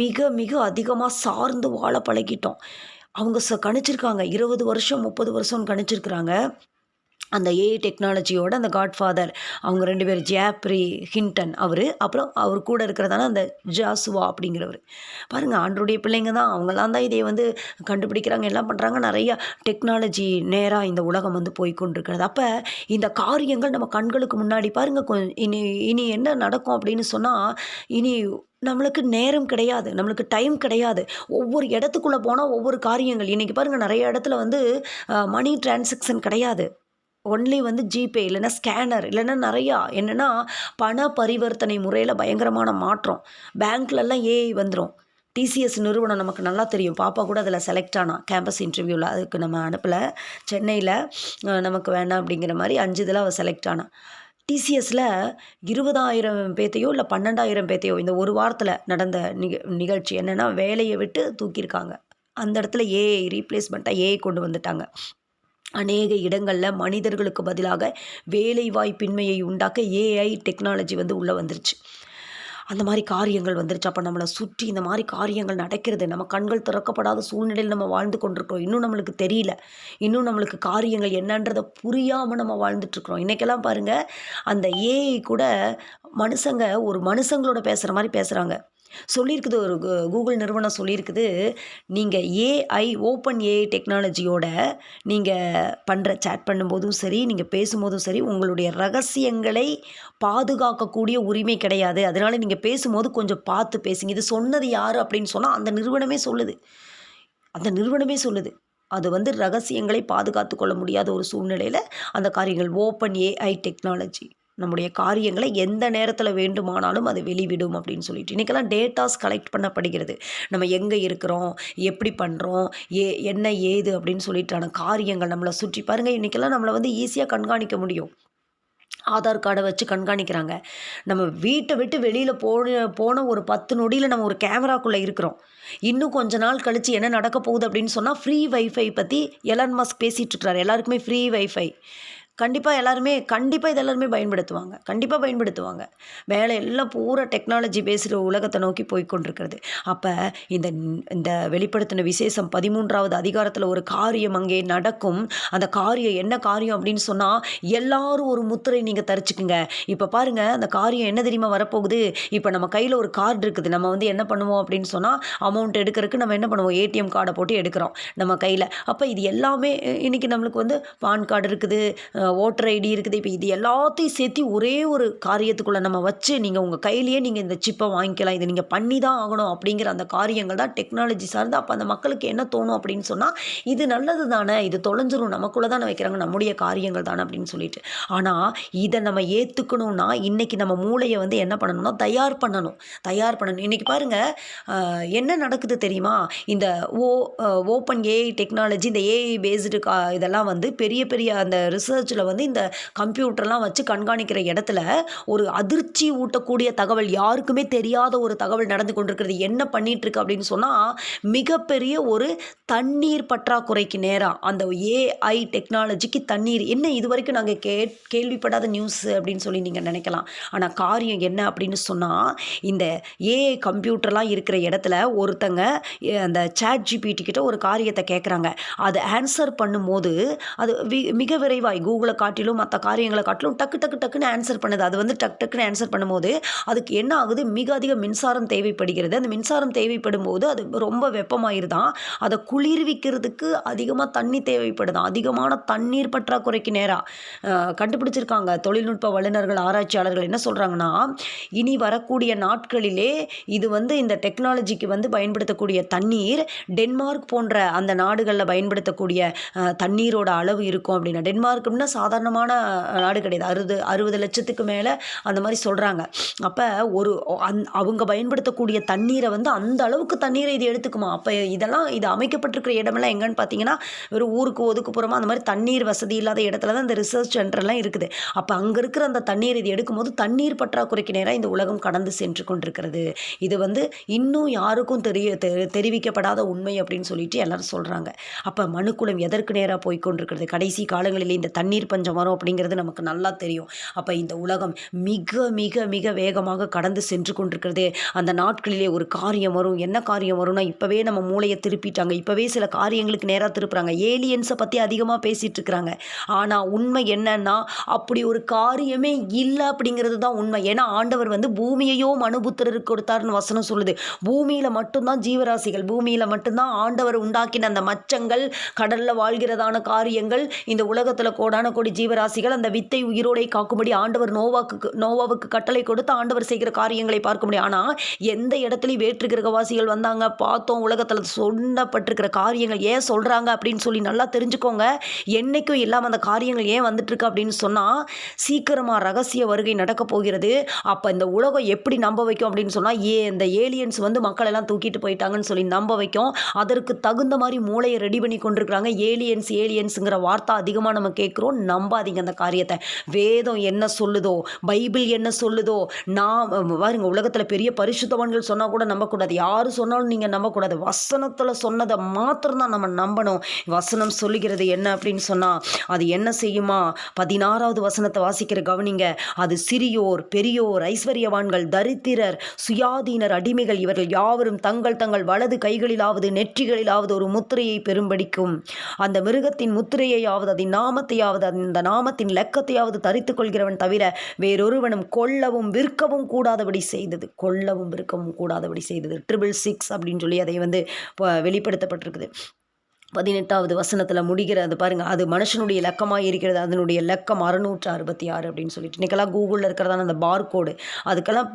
மிக மிக அதிகமாக சார்ந்து வாழ பழகிட்டோம். அவங்க கணிச்சிருக்காங்க 20 வருஷம் 30 வருஷம் கணிச்சிருக்கிறாங்க. அந்த ஏஐ டெக்னாலஜியோட அந்த காட்ஃபாதர் அவங்க 2 பேர், ஜாப்ரி ஹிண்டன் அப்புறம் அவர் கூட இருக்கிறதான அந்த ஜாசுவா அப்படிங்கிறவர். பாருங்கள், ஆண்டருடைய பிள்ளைங்க தான், அவங்களாம் தான் இதை கண்டுபிடிக்கிறாங்க, எல்லாம் பண்ணுறாங்க. நிறையா டெக்னாலஜி நேராக இந்த உலகம் போய் கொண்டிருக்கிறது. அப்போ இந்த காரியங்கள் நம்ம கண்களுக்கு முன்னாடி பாருங்கள். இனி என்ன நடக்கும் அப்படின்னு சொன்னால், இனி நம்மளுக்கு நேரம் கிடையாது, நம்மளுக்கு டைம் கிடையாது. ஒவ்வொரு இடத்துக்குள்ளே போனால் ஒவ்வொரு காரியங்கள். இன்றைக்கி பாருங்கள், நிறைய இடத்துல மணி டிரான்சாக்ஷன் கிடையாது. ஒன்லி ஜிபே இல்லைன்னா ஸ்கேனர் இல்லைன்னா நிறையா என்னென்னா பண பரிவர்த்தனை முறையில் பயங்கரமான மாற்றம். பேங்க்லலாம் ஏஐ வந்துடும். டிசிஎஸ் நிறுவனம் நமக்கு நல்லா தெரியும். பாப்பா கூட அதில் செலக்ட் ஆனா கேம்பஸ் இன்டர்வியூவில். அதுக்கு நம்ம அனுப்பலை. சென்னையில் நமக்கு வேண்டாம் அப்படிங்கிற மாதிரி 5 இதில் அவள் செலக்ட் ஆனா. டிசிஎஸில் 20,000 பேத்தையோ இல்லை 12,000 பேத்தையோ இந்த ஒரு வாரத்தில் நடந்த நிகழ்ச்சி என்னென்னா, வேலையை விட்டு தூக்கியிருக்காங்க. அந்த இடத்துல ஏஐ ரீப்ளேஸ்மெண்ட்டாக ஏஐ கொண்டு வந்துட்டாங்க. அநேக இடங்களில் மனிதர்களுக்கு பதிலாக வேலைவாய்ப்பின்மையை உண்டாக்க ஏஐ டெக்னாலஜி உள்ளே வந்துருச்சு. அந்த மாதிரி காரியங்கள் வந்துருச்சு. அப்போ நம்மளை சுற்றி இந்த மாதிரி காரியங்கள் நடக்கிறது. நம்ம கண்கள் திறக்கப்படாத சூழ்நிலையில் நம்ம வாழ்ந்து கொண்டிருக்கிறோம். இன்னும் நம்மளுக்கு தெரியல. இன்னும் நம்மளுக்கு காரியங்கள் என்னன்றதை புரியாமல் நம்ம வாழ்ந்துட்டுருக்குறோம். இன்றைக்கெல்லாம் பாருங்கள், அந்த ஏஐ கூட ஒரு மனுஷங்களோட பேசுகிற மாதிரி பேசுகிறாங்க. சொல்லியிருக்குது, ஒரு கூகுள் நிறுவனம் சொல்லியிருக்குது, நீங்கள் ஓப்பன் ஏஐ டெக்னாலஜியோட நீங்கள் சேட் பண்ணும்போதும் சரி, நீங்கள் பேசும்போதும் சரி, உங்களுடைய ரகசியங்களை பாதுகாக்கக்கூடிய உரிமை கிடையாது. அதனால் நீங்கள் பேசும்போது கொஞ்சம் பார்த்து பேசுங்க. இது சொன்னது யார் அப்படின்னு சொன்னால் அந்த நிறுவனமே சொல்லுது. அது ரகசியங்களை பாதுகாத்து கொள்ள முடியாத ஒரு சூழ்நிலையில் அந்த காரியங்கள். ஓப்பன் ஏஐ டெக்னாலஜி நம்முடைய காரியங்களை எந்த நேரத்தில் வேண்டுமானாலும் அது வெளிவிடும் அப்படின்னு சொல்லிட்டு இன்றைக்கெல்லாம் டேட்டாஸ் கலெக்ட் பண்ணப்படுகிறது. நம்ம எங்கே இருக்கிறோம், எப்படி பண்ணுறோம், என்ன ஏது அப்படின்னு சொல்லிட்டான காரியங்கள் நம்மளை சுற்றி பாருங்கள். இன்றைக்கெல்லாம் நம்மளை ஈஸியாக கண்காணிக்க முடியும். ஆதார் கார்டை வச்சு கண்காணிக்கிறாங்க. நம்ம வீட்டை விட்டு வெளியில் போன ஒரு 10 நொடியில் நம்ம ஒரு கேமராக்குள்ளே இருக்கிறோம். இன்னும் கொஞ்ச நாள் கழிச்சு என்ன நடக்க போகுது அப்படின்னு சொன்னால், ஃப்ரீ வைஃபை பற்றி எலான் மஸ்க் பேசிகிட்டு இருக்கிறாரு. எல்லாருக்குமே ஃப்ரீ வைஃபை. கண்டிப்பாக இத எல்லாருமே பயன்படுத்துவாங்க. கண்டிப்பா பயன்படுத்துவாங்க. மேலே எல்லாம் பூரா டெக்னாலஜி பேசுற உலகத்த நோக்கி போய்க்கொண்டிருக்கிறது. அப்ப இந்த இந்த வெளிப்படுத்தின விசேஷம் 13வது அதிகாரத்தில ஒரு காரியம் அங்கே நடக்கும். அந்த காரியம் என்ன காரியம் அப்படின்னு சொன்னா, எல்லாரும் ஒரு முத்திரை நீங்க தரிச்சுக்குங்க. இப்ப பாருங்க, அந்த காரியம் என்ன தெரியுமா வரப்போகுது? இப்ப நம்ம கையில ஒரு கார்டு இருக்குது. நம்ம வந்து என்ன பண்ணுவோம் அப்படின்னு சொன்னா, அமௌண்ட் எடுக்கிறதுக்கு நம்ம என்ன பண்ணுவோம்? ஏடிஎம் கார்ட போட்டு எடுக்கிறோம் நம்ம கையில. அப்ப இது எல்லாமே இன்னைக்கு நம்மளுக்கு வந்து பான் கார்டு இருக்குது, ஓட்டர் ஐடி இருக்குது. இப்போ இது எல்லாத்தையும் சேர்த்து ஒரே ஒரு காரியத்துக்குள்ளே நம்ம வச்சு நீங்கள் உங்கள் கையிலேயே நீங்கள் இந்த சிப்பை வாங்கிக்கலாம், இதை நீங்கள் பண்ணி தான் ஆகணும் அப்படிங்கிற அந்த காரியங்கள் தான் டெக்னாலஜி சார்ந்து. அப்போ அந்த மக்களுக்கு என்ன தோணும் அப்படின்னு சொன்னால், இது நல்லது தானே, இது தொலைஞ்சிரும், நமக்குள்ளே தானே வைக்கிறாங்க, நம்முடைய காரியங்கள் தானே அப்படின்னு சொல்லிட்டு. ஆனால் இதை நம்ம ஏற்றுக்கணும்னா இன்றைக்கி நம்ம மூளையை வந்து என்ன பண்ணணும்னா தயார் பண்ணணும். இன்றைக்கி பாருங்கள் என்ன நடக்குது தெரியுமா? இந்த ஓப்பன் ஏஐ டெக்னாலஜி, இந்த ஏஐ பேஸ்டு இதெல்லாம் வந்து பெரிய பெரிய அந்த ரிசர்ச்சில் வந்து இந்த கம்ப்யூட்டர்லாம் வச்சு கண்காணிக்கிற இடத்துல ஒரு அதிர்ச்சி ஊட்டக்கூடிய தகவல், யாருக்குமே தெரியாத ஒரு தகவல் நடந்து கொண்டிருக்கிறது. என்ன பண்ணிட்டு இருக்கு அப்படின்னு சொன்னால், மிகப்பெரிய ஒரு தண்ணீர் பற்றாக்குறைக்கு நேரம் அந்த ஏஐ டெக்னாலஜிக்கு தண்ணீர் என்ன இதுவரைக்கும் நாங்கள் கேள்விப்படாத நியூஸ் அப்படின்னு சொல்லி நீங்கள் நினைக்கலாம். ஆனால் காரியம் என்ன அப்படின்னு சொன்னால், இந்த ஏஐ கம்ப்யூட்டர்லாம் இருக்கிற இடத்துல ஒருத்தங்க அந்த சாட் ஜிபிடி கிட்ட ஒரு காரியத்தை கேட்குறாங்க. அதை ஆன்சர் பண்ணும்போது அது மிக விரைவாய் கூகுளை காட்டிலும் மற்ற காரியங்களை காட்டிலும் டக்குன்னு ஆன்சர் பண்ணுது. அது வந்து டக்குன்னு ஆன்சர் பண்ணும்போது அதுக்கு என்ன ஆகுது? மிக அதிக மின்சாரம் தேவைப்படுகிறது. அந்த மின்சாரம் தேவைப்படும் போது அது ரொம்ப வெப்பமாயிருதான். அதை குளிர்விக்கிறதுக்கு அதிகமாக தண்ணி தேவைப்படுதான். அதிகமான தண்ணீர் பற்றாக்குறைக்கு நேராக கண்டுபிடிச்சிருக்காங்க தொழில்நுட்ப வல்லுநர்கள், ஆராய்ச்சியாளர்கள். என்ன சொல்கிறாங்கன்னா, இனி வரக்கூடிய நாட்களிலே இது வந்து இந்த டெக்னாலஜிக்கு வந்து பயன்படுத்தக்கூடிய தண்ணீர் டென்மார்க் போன்ற அந்த நாடுகளில் பயன்படுத்தக்கூடிய தண்ணீரோட அளவு இருக்கும் அப்படின்னா. டென்மார்க் அப்படின்னா சாதாரணமான நாடு கிடையாது. 60 லட்சத்துக்கு மேலே அந்த மாதிரி சொல்கிறாங்க. அப்போ அவங்க பயன்படுத்தக்கூடிய தண்ணீரை வந்து அந்த அளவுக்கு தண்ணீரை இது எடுத்துக்குமா? அப்போ இது அமைக்கப்பட்டிருக்கிற இடமெல்லாம் எங்கன்னு பார்த்தீங்கன்னா, வெறும் ஊருக்கு ஒதுக்குப்புறமா அந்த மாதிரி தண்ணீர் வசதி இல்லாத இடத்துல தான் இந்த ரிசர்ச் சென்டர்லாம் இருக்குது. அப்போ அங்கே இருக்கிற அந்த தண்ணீர் இது எடுக்கும்போது தண்ணீர் பற்றாக்குறைக்கு நேராக இந்த உலகம் கடந்து சென்று கொண்டிருக்கிறது. இது வந்து இன்னும் யாருக்கும் தெரிவிக்கப்படாத உண்மை அப்படின்னு சொல்லிட்டு எல்லாரும் சொல்கிறாங்க. அப்போ மனுக்குலம் எதற்கு நேராக போய்கொண்டிருக்கிறது? கடைசி காலங்களில் இந்த தண்ணீர் பஞ்சம் வரும் அப்படிங்கிறது நமக்கு நல்லா தெரியும். அப்போ இந்த உலகம் மிக மிக மிக வேகமாக கடந்து சென்று கொண்டிருக்கிறது. அந்த நாட்களிலே ஒரு காரியம் வரும். என்ன காரியம் வரும்னா, இப்போவே நம்ம மூளையை திருப்பிட்டாங்க. இப்போவே சில காரியங்களுக்கு நேராக திருப்புறாங்க. ஏலியன்ஸை பற்றி அதிகமாக பேசிகிட்டு இருக்கிறாங்க. ஆனால் உண்மை என்னன்னா, அப்படி ஒரு காரியமே இல்லை அப்படிங்கிறது தான் உண்மை. ஏன்னா ஆண்டவர் வந்து பூமியையோ மனுபுத்திரருக்கு கொடுத்தாருன்னு வசனம் சொல்லுது. பூமியில் மட்டும்தான் ஜீவராசிகள், பூமியில் மட்டும்தான் ஆண்டவர் உண்டாக்கின அந்த மச்சங்கள், கடலில் வாழ்கிறதான காரியங்கள், இந்த உலகத்தில் கோடான கோடி ஜீவராசிகள், அந்த வித்தை உயிரோடை காக்கும்படி ஆண்டவர் நோவாவுக்கு கட்டளை கொடுத்து ஆண்டவர் செய்கிற காரியங்களை பார்க்க முடியும். ஆனால் எந்த இடத்துலையும் வேற்று கிரகவாசிகள் வந்தாங்க பார்த்தோம், உலகத்தில் சொல்லப்பட்டிருக்கிற காரியங்கள் ஏன் சொல்கிறாங்க அப்படின்னு சொல்லி நல்லா தெரிஞ்சுக்கோங்க. என்னைக்கும் இல்லாமல் அந்த காரியங்கள் ஏன் வந்துட்டுருக்கு அப்படின்னு சொன்னால், சீக்கிரமாக ரகசிய வருகை நடக்க போகிறது. அப்போ இந்த உலகம் எப்படி நம்ப வைக்கும் அப்படின்னு சொன்னால், இந்த ஏலியன்ஸ் வந்து மக்கள் எல்லாம் தூக்கிட்டு போயிட்டாங்கன்னு சொல்லி நம்ப வைக்கும். அதற்கு தகுந்த மாதிரி மூளையை ரெடி பண்ணி கொண்டிருக்கிறாங்க. ஏலியன்ஸுங்கிற வார்த்தை அதிகமாக நம்ம கேட்குறோம். நம்பாதீங்க அந்த காரியத்தை. வேதம் என்ன சொல்லுதோ, பைபிள் என்ன சொல்லுதோ, பாருங்க, உலகத்தில் பெரிய பரிசுத்தவான்கள் சொன்னால் கூட நம்பக்கூடாது. யார் சொன்னாலும் நீங்கள் நம்பக்கூடாது. வசனத்தில் சொன்னதை மாத்திரம்தான் நம்ம நம்பணும். வசனம் சொல்லுகிறது என்ன அப்படின்னு சொன்னால், அது என்ன செய்யுமா? 16வது வசனத்தை வாசிக்கிற கவனிங்க. அது சிறியோர், பெரியோர், ஐஸ்வர்யவான்கள், தரித்திரர், சுயாதீனர், அடிமைகள், இவர்கள் யாவரும் தங்கள் வலது கைகளிலாவது நெற்றிகளிலாவது ஒரு முத்திரையை பெரும்படிக்கும் அந்த மிருகத்தின் முத்திரையாவது அதன் நாமத்தையாவது அந்த நாமத்தின் லெக்கத்தையாவது தரித்துக் கொள்கிறவன் தவிர வேறொருவனும் கொல்லவும் விற்கவும் கூடாதபடி செய்தது. 666 அப்படின்னு சொல்லி அதை வந்து வெளிப்படுத்தப்பட்டிருக்குது. 18வது வசனத்தில் முடிகிறது பாருங்கள். அது மனுஷனுடைய லக்கமாக இருக்கிறது. அதனுடைய லக்கம் 666 அப்படின்னு சொல்லிட்டு. இன்றைக்கெல்லாம் கூகுளில் இருக்கிறதான அந்த பார்கோடு, அதுக்கெல்லாம்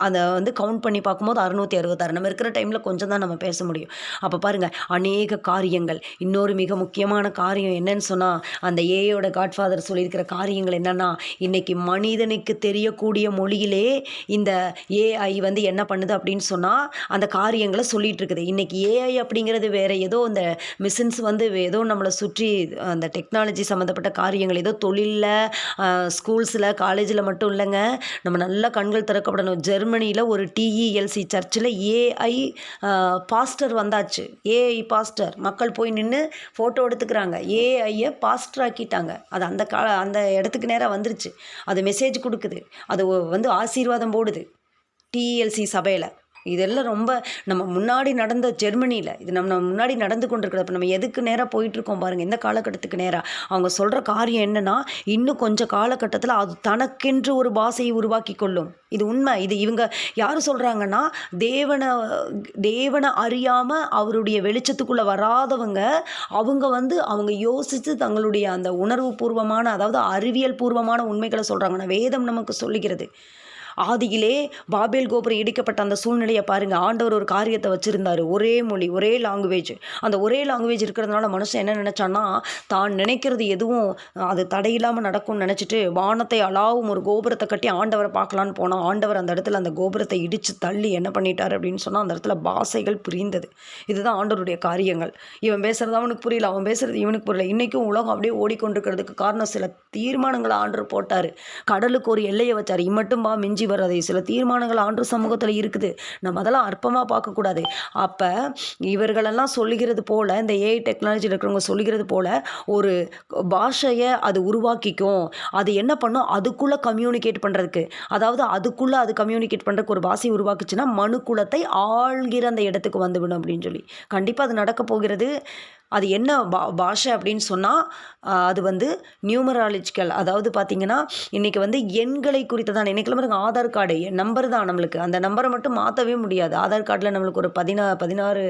அதை வந்து கவுண்ட் பண்ணி பார்க்கும்போது 666. நம்ம இருக்கிற டைமில் கொஞ்சம் தான் நம்ம பேச முடியும். அப்போ பாருங்கள், அநேக காரியங்கள். இன்னொரு மிக முக்கியமான காரியம் என்னன்னு சொன்னால், அந்த ஏயோட காட்ஃபாதர் சொல்லியிருக்கிற காரியங்கள் என்னென்னா, இன்றைக்கி மனிதனுக்கு தெரியக்கூடிய மொழியிலே இந்த ஏஐ வந்து என்ன பண்ணுது அப்படின்னு சொன்னால், அந்த காரியங்களை சொல்லிகிட்டு இருக்குது. இன்றைக்கி ஏஐ அப்படிங்கிறது வேறு ஏதோ இந்த மிஷின்ஸ் வந்து ஏதோ நம்மளை சுற்றி அந்த டெக்னாலஜி சம்மந்தப்பட்ட காரியங்கள் ஏதோ தொழிலில், ஸ்கூல்ஸில், காலேஜில் மட்டும் இல்லைங்க. நம்ம நல்லா கண்கள் திறக்கப்படணும். ஜெர்மனியில் ஒரு டிஇஎல்சி சர்ச்சில் ஏஐ பாஸ்டர் வந்தாச்சு. ஏஐ பாஸ்டர் மக்கள் போய் நின்று ஃபோட்டோ எடுத்துக்கிறாங்க. ஏஐயை பாஸ்டர் ஆக்கிட்டாங்க. அது அந்த இடத்துக்கு நேராக வந்துருச்சு. அது மெசேஜ் கொடுக்குது. அது வந்து ஆசீர்வாதம் போடுது டிஇஎல்சி சபையில். இதெல்லாம் ரொம்ப நம்ம முன்னாடி நடந்த ஜெர்மனியில் இது நம்ம முன்னாடி நடந்து கொண்டிருக்கிறது. இப்போ நம்ம எதுக்கு நேராக போயிட்டுருக்கோம் பாருங்கள், எந்த காலகட்டத்துக்கு நேராக. அவங்க சொல்கிற காரியம் என்னென்னா, இன்னும் கொஞ்சம் காலகட்டத்தில் அது தனக்கென்று ஒரு பாஷையை உருவாக்கி கொள்ளும். இது உண்மை. இது இவங்க யார் சொல்கிறாங்கன்னா, தேவனை அறியாமல் அவருடைய வெளிச்சத்துக்குள்ளே வராதவங்க, அவங்க யோசித்து தங்களுடைய அந்த உணர்வு பூர்வமான, அதாவது அறிவியல் பூர்வமான உண்மைகளை சொல்கிறாங்கன்னா, வேதம் நமக்கு சொல்லுகிறது. ஆதியிலே பாபேல் கோபுரம் இடிக்கப்பட்ட அந்த சூழ்நிலையை பாருங்கள். ஆண்டவர் ஒரு காரியத்தை வச்சுருந்தார். ஒரே மொழி, ஒரே லாங்குவேஜ். அந்த ஒரே லாங்குவேஜ் இருக்கிறதுனால மனுஷன் என்ன நினச்சான்னா, தான் நினைக்கிறது எதுவும் அது தடையில்லாமல் நடக்கும்னு நினச்சிட்டு வானத்தை அளாவும் ஒரு கோபுரத்தை கட்டி ஆண்டவரை பார்க்கலான்னு போனால், ஆண்டவர் அந்த இடத்துல அந்த கோபுரத்தை இடித்து தள்ளி என்ன பண்ணிட்டார் அப்படின்னு சொன்னால், அந்த இடத்துல பாஷைகள் பிரிந்தது. இதுதான் ஆண்டவருடைய காரியங்கள். இவன் பேசுகிறது அவனுக்கு புரியல, அவன் பேசுகிறது இவனுக்கு புரியல. இன்றைக்கும் உலகம் அப்படியே ஓடிக்கொண்டிருக்கிறதுக்கு காரணம் சில தீர்மானங்களை ஆண்டவர் போட்டார். கடலுக்கு ஒரு எல்லையை வச்சார். இம்மட்டும் பா மிஞ்சி வர்றது. சில தீர்மானங்கள் ஆண்டவர் சமூகத்தில் இருக்குது. நம்ம அதெல்லாம் அற்பமாக பார்க்கக்கூடாது. அப்போ இவர்களெல்லாம் சொல்லுகிறது போல், இந்த ஏஐ டெக்னாலஜியில் இருக்கிறவங்க சொல்லுகிறது போல், ஒரு பாஷையை அது உருவாக்கிக்கும். அது என்ன பண்ணும், அதுக்குள்ளே கம்யூனிகேட் பண்ணுறதுக்கு, அதாவது அதுக்குள்ளே அது கம்யூனிகேட் பண்ணுறதுக்கு ஒரு பாஷையை உருவாக்குச்சுன்னா மனுக்குலத்தை ஆள்கிற அந்த இடத்துக்கு வந்துவிடும் அப்படின்னு சொல்லி. கண்டிப்பாக அது நடக்க போகிறது. அது என்ன பாஷை அப்படின்னு சொன்னால், அது வந்து நியூமராலஜிக்கல். அதாவது பார்த்திங்கன்னா, இன்றைக்கி வந்து எண்களை குறித்து தான். இன்றைக்கெல்லாம் பாருங்க, ஆதார் கார்டு நம்பர் தான் நம்மளுக்கு. அந்த நம்பரை மட்டும் மாற்றவே முடியாது. ஆதார் கார்டில் நம்மளுக்கு ஒரு 16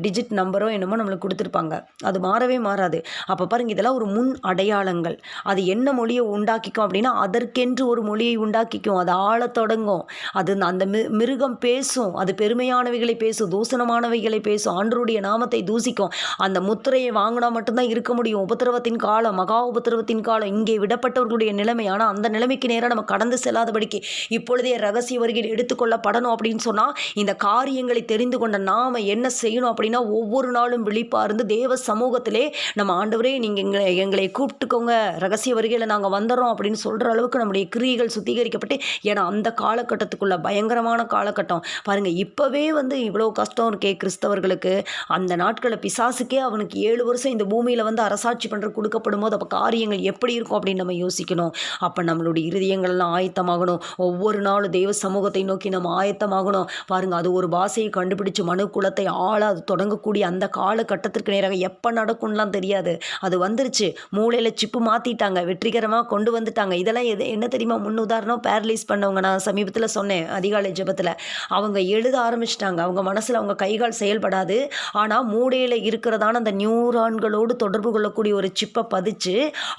டிஜிட் நம்பரோ என்னமோ நம்மளுக்கு கொடுத்துருப்பாங்க. அது மாறவே மாறாது. அப்போ பாருங்கள், இதெல்லாம் ஒரு முன் அடையாளங்கள். அது என்ன மொழியை உண்டாக்கிக்கும் அப்படின்னா, அதற்கென்று ஒரு மொழியை உண்டாக்கிக்கும். அது ஆளத் தொடங்கும். அது அந்த மிருகம் பேசும். அது பெருமையானவைகளை பேசும், தூசணமானவைகளை பேசும், ஆண்டவருடைய நாமத்தை தூசிக்கும். அந்த முத்திரையை வாங்கினா மட்டும்தான் இருக்க முடியும். உபத்திரவத்தின் காலம், மகா உபத்திரவத்தின் காலம், இங்கே விடப்பட்டவர்களுடைய நிலைமை. ஆனால் அந்த நிலைமைக்கு நேராக நம்ம கடந்து செல்லாதபடிக்கு இப்பொழுதே ரகசிய வருகையில் எடுத்துக்கொள்ளப்படணும் அப்படின்னு சொன்னால், இந்த காரியங்களை தெரிந்து கொண்ட நாம் என்ன செய்யணும் அப்படின்னா, ஒவ்வொரு நாளும் விழிப்பாக இருந்து தேவ சமூகத்திலே நம்ம ஆண்டவரே நீங்கள் எங்களை கூப்பிட்டுக்கோங்க, ரகசிய வருகையில் நாங்கள் வந்துடுறோம் அப்படின்னு சொல்கிற அளவுக்கு நம்முடைய கிரியைகள் சுத்திகரிக்கப்பட்டு, ஏன்னா அந்த காலகட்டத்துக்குள்ள பயங்கரமான காலகட்டம் பாருங்கள். இப்போவே வந்து இவ்வளோ கஷ்டம் இருக்கே கிறிஸ்தவர்களுக்கு. அந்த நாட்களில் பிசாசுக்கே அவனுக்கு 7 வருஷம் இந்த பூமியில் வந்து அரசாட்சி பண்ணுற கொடுக்கப்படும் போது அப்போ காரியங்கள் எப்படி இருக்கும் அப்படின்னு நம்ம யோசிக்கணும். அப்போ நம்மளுடைய இருதயங்கள்லாம் ஆயத்தமாகணும். ஒவ்வொரு நாளும் தெய்வ சமூகத்தை நோக்கி நம்ம ஆயத்தமாகணும். பாருங்கள், அது ஒரு பாஷையை கண்டுபிடிச்சு மனு குலத்தை அது தொடங்கக்கூடிய அந்த காலகட்டத்திற்கு நேராக எப்போ நடக்கும்லாம் தெரியாது. அது வந்துருச்சு. மூளையில் சிப்பு மாற்றிட்டாங்க, வெற்றிகரமாக கொண்டு வந்துட்டாங்க. இதெல்லாம் என்ன தெரியுமா, முன் உதாரணம் பேரலைஸ் பண்ணவங்க. நான் சமீபத்தில் சொன்னேன் அதிகாலை ஜெபத்தில். அவங்க எழுத ஆரம்பிச்சிட்டாங்க. அவங்க மனசில் அவங்க கைகால் செயல்படாது. ஆனால் மூளையில் இருக்கிறதான அந்த நியூரான்களோடு தொடர்பு கொள்ளக்கூடிய ஒரு சிப்பை பதிச்சு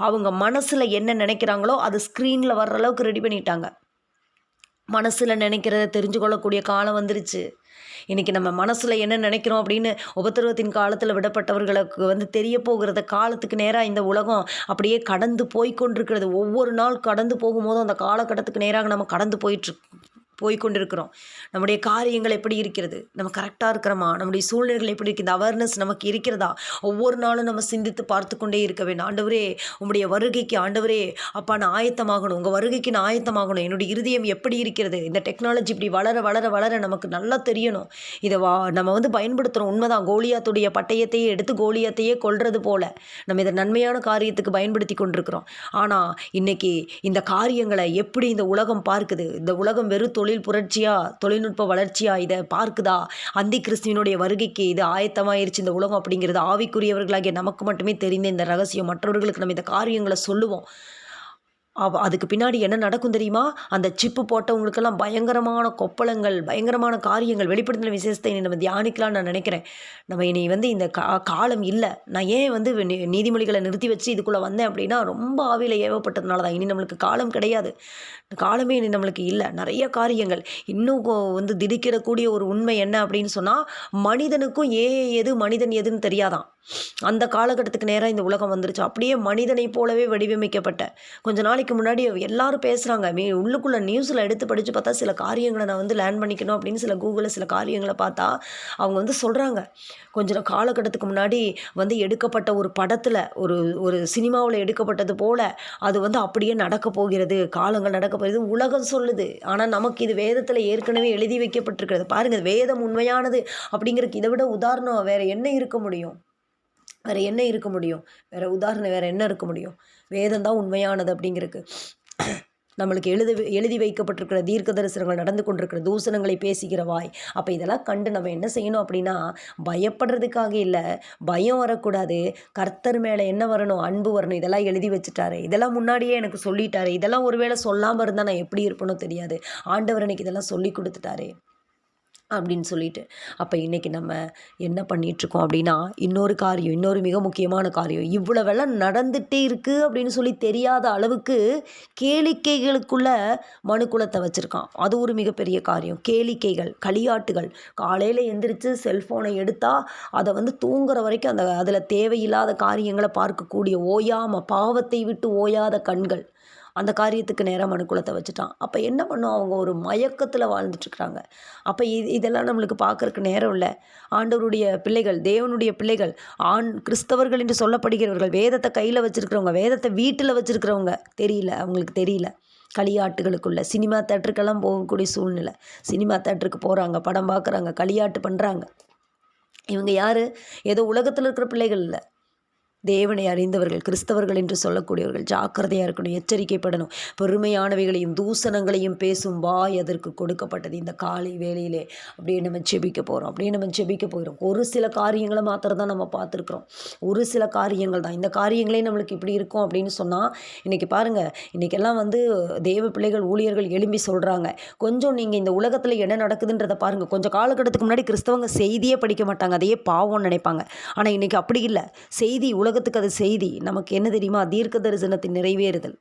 அவங்க மனசில் என்ன நினைக்கிறாங்களோ அது ஸ்க்ரீனில் வர்ற அளவுக்கு ரெடி பண்ணிட்டாங்க. மனசில் நினைக்கிறத தெரிஞ்சு கொள்ளக்கூடிய காலம் வந்துருச்சு. இன்றைக்கி நம்ம மனசில் என்ன நினைக்கிறோம் அப்படின்னு உபத்திரவத்தின் காலத்தில் விடப்பட்டவர்களுக்கு வந்து தெரிய போகிறத காலத்துக்கு நேராக இந்த உலகம் அப்படியே கடந்து போய்கொண்டிருக்கிறது. ஒவ்வொரு நாள் கடந்து போகும்போதும் அந்த காலகட்டத்துக்கு நேராக நம்ம கடந்து போய்கொண்டிருக்கிறோம். நம்முடைய காரியங்கள் எப்படி இருக்கிறது, நம்ம கரெக்டாக இருக்கிறோமா, நம்முடைய சூழ்நிலைகள் எப்படி இருக்குது, இந்த அவேர்னஸ் நமக்கு இருக்கிறதா, ஒவ்வொரு நாளும் நம்ம சிந்தித்து பார்த்து கொண்டே இருக்க வேண்டும். ஆண்டவரே, உங்களுடைய வருகைக்கு ஆண்டவரே அப்பா நான் ஆயத்தமாகணும், உங்கள் வருகைக்கு நான் ஆயத்தமாகணும். என்னுடைய இருதயம் எப்படி இருக்கிறது, இந்த டெக்னாலஜி இப்படி வளர வளர வளர நமக்கு நல்லா தெரியணும். இதை நம்ம வந்து பயன்படுத்துகிறோம். உண்மைதான், கோலியாத்துடைய பட்டயத்தையே எடுத்து கோலியாத்தையே கொல்றது போல நம்ம இதை நன்மையான காரியத்துக்கு பயன்படுத்தி கொண்டிருக்கிறோம். ஆனால் இன்றைக்கி இந்த காரியங்களை எப்படி இந்த உலகம் பார்க்குது, இந்த உலகம் வெறும் தொழில் புரட்சியா, தொழில்நுட்ப வளர்ச்சியா இதை பார்க்குதா, அந்தி கிறிஸ்துவினுடைய வருகைக்கு இது ஆயத்தமாயிருச்சு இந்த உலகம் அப்படிங்கிறது ஆவிக்குரியவர்களாகிய நமக்கு மட்டுமே தெரிந்த இந்த ரகசியம். மற்றவர்களுக்கு நம்ம இந்த காரியங்களை சொல்லுவோம். அதுக்கு பின்னாடி என்ன நடக்கும் தெரியுமா, அந்த சிப்பு போட்டவங்களுக்கெல்லாம் பயங்கரமான கொப்பளங்கள், பயங்கரமான காரியங்கள். வெளிப்படுத்தின விசேஷத்தை நம்ம தியானிக்கலாம்னு நான் நினைக்கிறேன். நம்ம இனி வந்து இந்த காலம் இல்லை. நான் ஏன் வந்து நீதிமொழிகளை நிறுத்தி வச்சு இதுக்குள்ளே வந்தேன் அப்படின்னா, ரொம்ப ஆவியில் ஏவப்பட்டதுனால தான். இனி நம்மளுக்கு காலம் கிடையாது, காலமே இனி நம்மளுக்கு இல்லை. நிறைய காரியங்கள் இன்னும் வந்து திடுக்கிடக்கூடிய ஒரு உண்மை என்ன அப்படின்னு சொன்னால், மனிதனுக்கும் எது மனிதன் எதுன்னு தெரியாதான். அந்த காலகட்டத்துக்கு நேராக இந்த உலகம் வந்துருச்சு. அப்படியே மனிதனை போலவே வடிவமைக்கப்பட்ட, கொஞ்ச நாளைக்கு நாளைக்கு முன்னாடி எல்லாரும் பேசுகிறாங்க. உள்ளுக்குள்ளே நியூஸில் எடுத்து படித்து பார்த்தா சில காரியங்களை நான் வந்து லேர்ன் பண்ணிக்கணும் அப்படின்னு சில கூகுளில் சில காரியங்களை பார்த்தா அவங்க வந்து சொல்கிறாங்க. கொஞ்சம் காலகட்டத்துக்கு முன்னாடி வந்து எடுக்கப்பட்ட ஒரு படத்தில் ஒரு ஒரு சினிமாவில் எடுக்கப்பட்டது போல் அது வந்து அப்படியே நடக்க போகிறது, காலங்கள் நடக்க போகிறது உலகம் சொல்லுது. ஆனால் நமக்கு இது வேதத்தில் ஏற்கனவே எழுதி வைக்கப்பட்டிருக்கிறது. பாருங்கள், வேதம் உண்மையானது அப்படிங்கிறதுக்கு இதை விட உதாரணம் வேறு என்ன இருக்க முடியும்? வேறு என்ன இருக்க முடியும்? வேறு உதாரணம் வேறு என்ன இருக்க முடியும்? வேதம் தான் உண்மையானது அப்படிங்கிறதுக்கு. நம்மளுக்கு எழுதி வைக்கப்பட்டிருக்கிற தீர்க்க தரிசனங்கள், நடந்து கொண்டிருக்கிற தூசணங்களை பேசுகிற வாய். அப்போ இதெல்லாம் கண்டு நம்ம என்ன செய்யணும் அப்படின்னா, பயப்படுறதுக்காக இல்லை, பயம் வரக்கூடாது. கர்த்தர் மேலே என்ன வரணும்? அன்பு வரணும். இதெல்லாம் எழுதி வச்சுட்டாரு, இதெல்லாம் முன்னாடியே எனக்கு சொல்லிட்டாரு. இதெல்லாம் ஒருவேளை சொல்லாமல் இருந்தால் நான் எப்படி இருப்பேனோ தெரியாது. ஆண்டவர் எனக்கு இதெல்லாம் சொல்லி கொடுத்துட்டாரு அப்படின்னு சொல்லிட்டு. அப்போ இன்றைக்கி நம்ம என்ன பண்ணிகிட்ருக்கோம் அப்படின்னா, இன்னொரு மிக முக்கியமான காரியம், இவ்வளவெல்லாம் நடந்துகிட்டே இருக்குது அப்படின்னு சொல்லி தெரியாத அளவுக்கு கேளிக்கைகளுக்குள்ள மனுக்குலத்தை வச்சுருக்கான். அது ஒரு மிகப்பெரிய காரியம். கேளிக்கைகள், களியாட்டுகள். காலையில் எந்திரிச்சு செல்ஃபோனை எடுத்தால் அதை வந்து தூங்குற வரைக்கும் அதில் தேவையில்லாத காரியங்களை பார்க்கக்கூடிய பாவத்தை விட்டு ஓயாத கண்கள், அந்த காரியத்துக்கு நேராக மனுக்குலத்தை வச்சுட்டான். அப்போ என்ன பண்ணும்? அவங்க ஒரு மயக்கத்தில் வாழ்ந்துட்டுருக்குறாங்க. அப்போ இதெல்லாம் நம்மளுக்கு பார்க்குறக்கு நேரம் இல்லை. ஆண்டவருடைய பிள்ளைகள், தேவனுடைய பிள்ளைகள், கிறிஸ்தவர்கள் என்று சொல்லப்படுகிறவர்கள், வேதத்தை கையில் வச்சுருக்கிறவங்க, வேதத்தை வீட்டில் வச்சுருக்கிறவங்க அவங்களுக்கு தெரியல. களியாட்டுகளுக்குள்ள சினிமா தேட்டருக்கெல்லாம் போகக்கூடிய சூழ்நிலை. சினிமா தேட்டருக்கு போகிறாங்க, படம் பார்க்குறாங்க, களியாட்டு பண்ணுறாங்க. இவங்க யார்? ஏதோ உலகத்தில் இருக்கிற பிள்ளைகள் இல்லை, தேவனை அறிந்தவர்கள், கிறிஸ்தவர்கள் என்று சொல்லக்கூடியவர்கள். ஜாக்கிரதையாக இருக்கணும், எச்சரிக்கைப்படணும். பெருமையானவைகளையும் தூசணங்களையும் பேசும் வாய் அதற்கு கொடுக்கப்பட்டது. இந்த காலை வேளையிலே அப்படியே நம்ம ஜெபிக்க போகிறோம். ஒரு சில காரியங்களை மாத்திரம் தான் நம்ம பார்த்துருக்குறோம். ஒரு சில காரியங்கள் தான். இந்த காரியங்களே நம்மளுக்கு இப்படி இருக்கும் அப்படின்னு சொன்னால், இன்றைக்கி பாருங்கள், இன்றைக்கெல்லாம் வந்து தேவ பிள்ளைகள், ஊழியர்கள் எழும்பி சொல்கிறாங்க, கொஞ்சம் நீங்கள் இந்த உலகத்தில் என்ன நடக்குதுன்றதை பாருங்கள். கொஞ்சம் காலகட்டத்துக்கு முன்னாடி கிறிஸ்தவங்க செய்தியே படிக்க மாட்டாங்க, அதையே பாவம்னு நினைப்பாங்க. ஆனால் இன்றைக்கி அப்படி இல்லை. செய்தி, உலகத்துக்கு அது செய்தி. நமக்கு என்ன தெரியுமா? தீர்க்க தரிசனத்தின் நிறைவேறுதல்.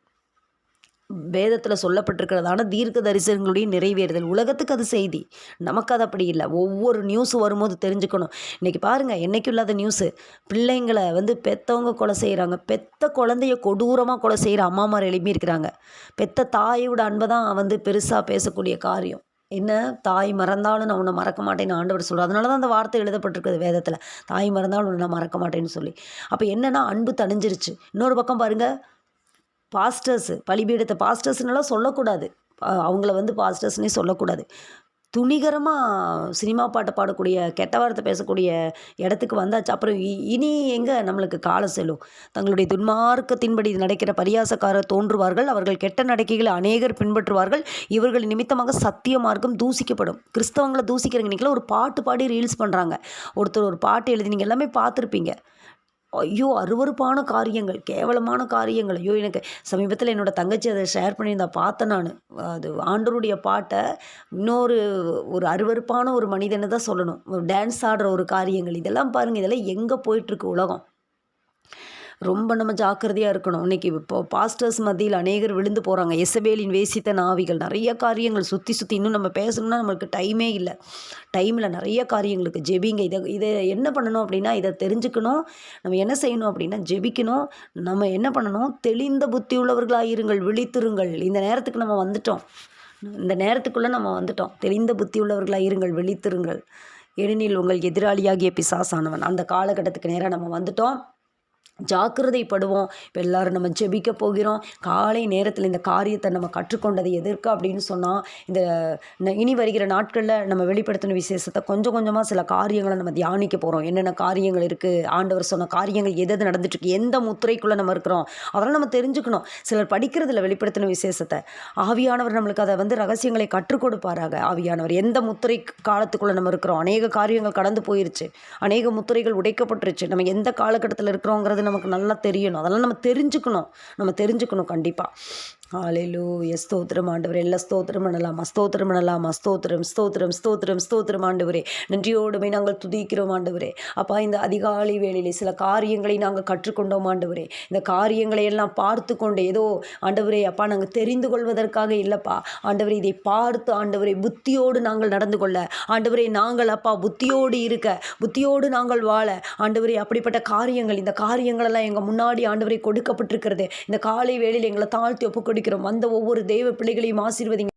வேதத்தில் சொல்லப்பட்டிருக்கிறதான தீர்க்க தரிசனங்களுடைய நிறைவேறுதல். உலகத்துக்கு அது செய்தி, நமக்கு அது அப்படி இல்லை. ஒவ்வொரு நியூஸ் வரும்போது தெரிஞ்சுக்கணும். இன்றைக்கி பாருங்கள், என்றைக்கும் இல்லாத நியூஸு. பிள்ளைங்களை வந்து பெற்றவங்க கொலை செய்கிறாங்க, பெத்த குழந்தைய கொடூரமாக கொலை செய்கிற அம்மாமார் எழுப்பி இருக்கிறாங்க. பெத்த தாயோட அன்பை தான் வந்து பெருசாக பேசக்கூடிய காரியம். என்ன? தாய் மறந்தாலும் நான் உன்னை மறக்க மாட்டேன்னு ஆண்டவர் சொல்கிறார். அதனால தான் அந்த வார்த்தை எழுதப்பட்டிருக்குது வேதத்தில், தாய் மறந்தாலும் உன்னை நான் மறக்க மாட்டேன்னு சொல்லி. அப்போ என்னென்னா, அன்பு தணிஞ்சிருச்சு. இன்னொரு பக்கம் பாருங்கள், பாஸ்டர்ஸு, பலிபீடத்தை பாஸ்டர்ஸ்னாலாம் சொல்லக்கூடாது, அவங்கள வந்து பாஸ்டர்ஸ்னே சொல்லக்கூடாது. துணிகரமாக சினிமா பாட்டை பாடக்கூடிய, கெட்ட வார்த்தை பேசக்கூடிய இடத்துக்கு வந்தாச்சு. அப்புறம் இனி எங்கே நம்மளுக்கு காலம் செல்லும்? தங்களுடைய துன்மார்க்கத்தின்படி நடக்கிற பரியாசக்காரர் தோன்றுவார்கள், அவர்கள் கெட்ட நடக்கைகளை அநேகர் பின்பற்றுவார்கள், இவர்கள் நிமித்தமாக சத்திய மார்க்கம் தூசிக்கப்படும். கிறிஸ்தவங்களை தூசிக்கிறவங்க இன்றைக்கெல்லாம் ஒரு பாட்டு பாடி ரீல்ஸ் பண்ணுறாங்க. ஒருத்தர் ஒரு பாட்டு எழுதி, நீங்கள் எல்லாமே பார்த்துருப்பீங்க. ஐயோ, அருவருப்பான காரியங்கள், கேவலமான காரியங்கள். ஐயோ, எனக்கு சமீபத்தில் என்னோடய தங்கச்சி அதை ஷேர் பண்ணியிருந்தா, பார்த்தேன் நான். அது ஆண்டவருடைய பாட்டை ஒரு அருவருப்பான ஒரு மனிதனை தான் சொல்லணும். ஒரு டான்ஸ் ஆடுற ஒரு காரியங்கள், இதெல்லாம் பாருங்கள், இதெல்லாம் எங்கே போயிட்டுருக்கு உலகம்? ரொம்ப நம்ம ஜாக்கிரதையாக இருக்கணும். இன்றைக்கி இப்போ பாஸ்டர்ஸ் மத்தியில் அநேகர் விழுந்து போகிறாங்க. எசபேலின் வேசித்த நாவிகள், நிறைய காரியங்கள் சுற்றி இன்னும் நம்ம பேசணும்னா நம்மளுக்கு டைமே இல்லை. டைமில் நிறைய காரியங்களுக்கு ஜெபிங்க. இதை என்ன பண்ணணும் அப்படின்னா, இதை தெரிஞ்சுக்கணும். நம்ம என்ன செய்யணும் அப்படின்னா, ஜெபிக்கணும். நம்ம என்ன பண்ணணும்? தெளிந்த புத்தி உள்ளவர்களாக இருங்கள், விழித்திருங்கள். இந்த நேரத்துக்கு நம்ம வந்துட்டோம், இந்த நேரத்துக்குள்ளே நம்ம வந்துட்டோம். தெளிந்த புத்தி உள்ளவர்களாக இருங்கள், விழித்திருங்கள், ஏனெனில் உங்கள் எதிராளியாகிய பிசாசானவன். அந்த காலகட்டத்துக்கு நேராக நம்ம வந்துட்டோம். ஜாக்கிரதைப்படுவோம். இப்போ எல்லோரும் நம்ம ஜெபிக்க போகிறோம். காலை நேரத்தில் இந்த காரியத்தை நம்ம கற்றுக்கொண்டது எதற்கு அப்படின்னு சொன்னால், இந்த இனி வருகிற நாட்களில் நம்ம வெளிப்படுத்தின விசேஷத்தை கொஞ்சம் கொஞ்சமாக சில காரியங்களை நம்ம தியானிக்க போகிறோம். என்னென்ன காரியங்கள் இருக்குது, ஆண்டவர் சொன்ன காரியங்கள் எது நடந்துட்டுருக்கு, எந்த முத்திரைக்குள்ளே நம்ம இருக்கிறோம், அதெல்லாம் நம்ம தெரிஞ்சுக்கணும். சிலர் படிக்கிறதில்ல வெளிப்படுத்தின விசேஷத்தை. ஆவியானவர் நம்மளுக்கு அதை வந்து ரகசியங்களை கற்றுக் கொடுப்பாராக. ஆவியானவர் எந்த முத்திரை காலத்துக்குள்ளே நம்ம இருக்கிறோம். அநேக காரியங்கள் கடந்து போயிருச்சு, அநேக முத்திரைகள் உடைக்கப்பட்டுருச்சு. நம்ம எந்த காலகட்டத்தில் இருக்கிறோங்கிறது நமக்கு நல்லா தெரியணும். அதெல்லாம் நம்ம தெரிஞ்சுக்கணும் கண்டிப்பாக. ஹல்லேலூயா, ஸ்தோத்திரம் ஆண்டவரே. எல்லாம் ஸ்தோத்திரம் பண்ணலாமா? ஸ்தோத்திரம் ஆண்டவரே. நன்றியோடுமே நாங்கள் துதிக்கிறோம் ஆண்டவரே. அப்பா, இந்த அதிகாலை வேளையிலே சில காரியங்களை நாங்கள் கற்றுக்கொண்டோம் ஆண்டவரே. இந்த காரியங்களை எல்லாம் பார்த்து கொண்டு ஏதோ ஆண்டவரே அப்பா நாங்கள் தெரிந்து கொள்வதற்காக இல்லைப்பா ஆண்டவரே, இதை பார்த்து ஆண்டவரே புத்தியோடு நாங்கள் நடந்து கொள்ள ஆண்டவரே, நாங்கள் அப்பா புத்தியோடு இருக்க, புத்தியோடு நாங்கள் வாழ ஆண்டவரே, அப்படிப்பட்ட காரியங்கள், இந்த காரியங்களெல்லாம் எங்கள் முன்னாடி ஆண்டவரே கொடுக்கப்பட்டிருக்கிறது. இந்த காலை வேளையில் எங்களை தாழ்த்தி ஒப்புக்கொடு ஜெபிக்கிறோம். வந்த ஒவ்வொரு தெய்வ பிள்ளைகளையும் ஆசீர்வதிங்க.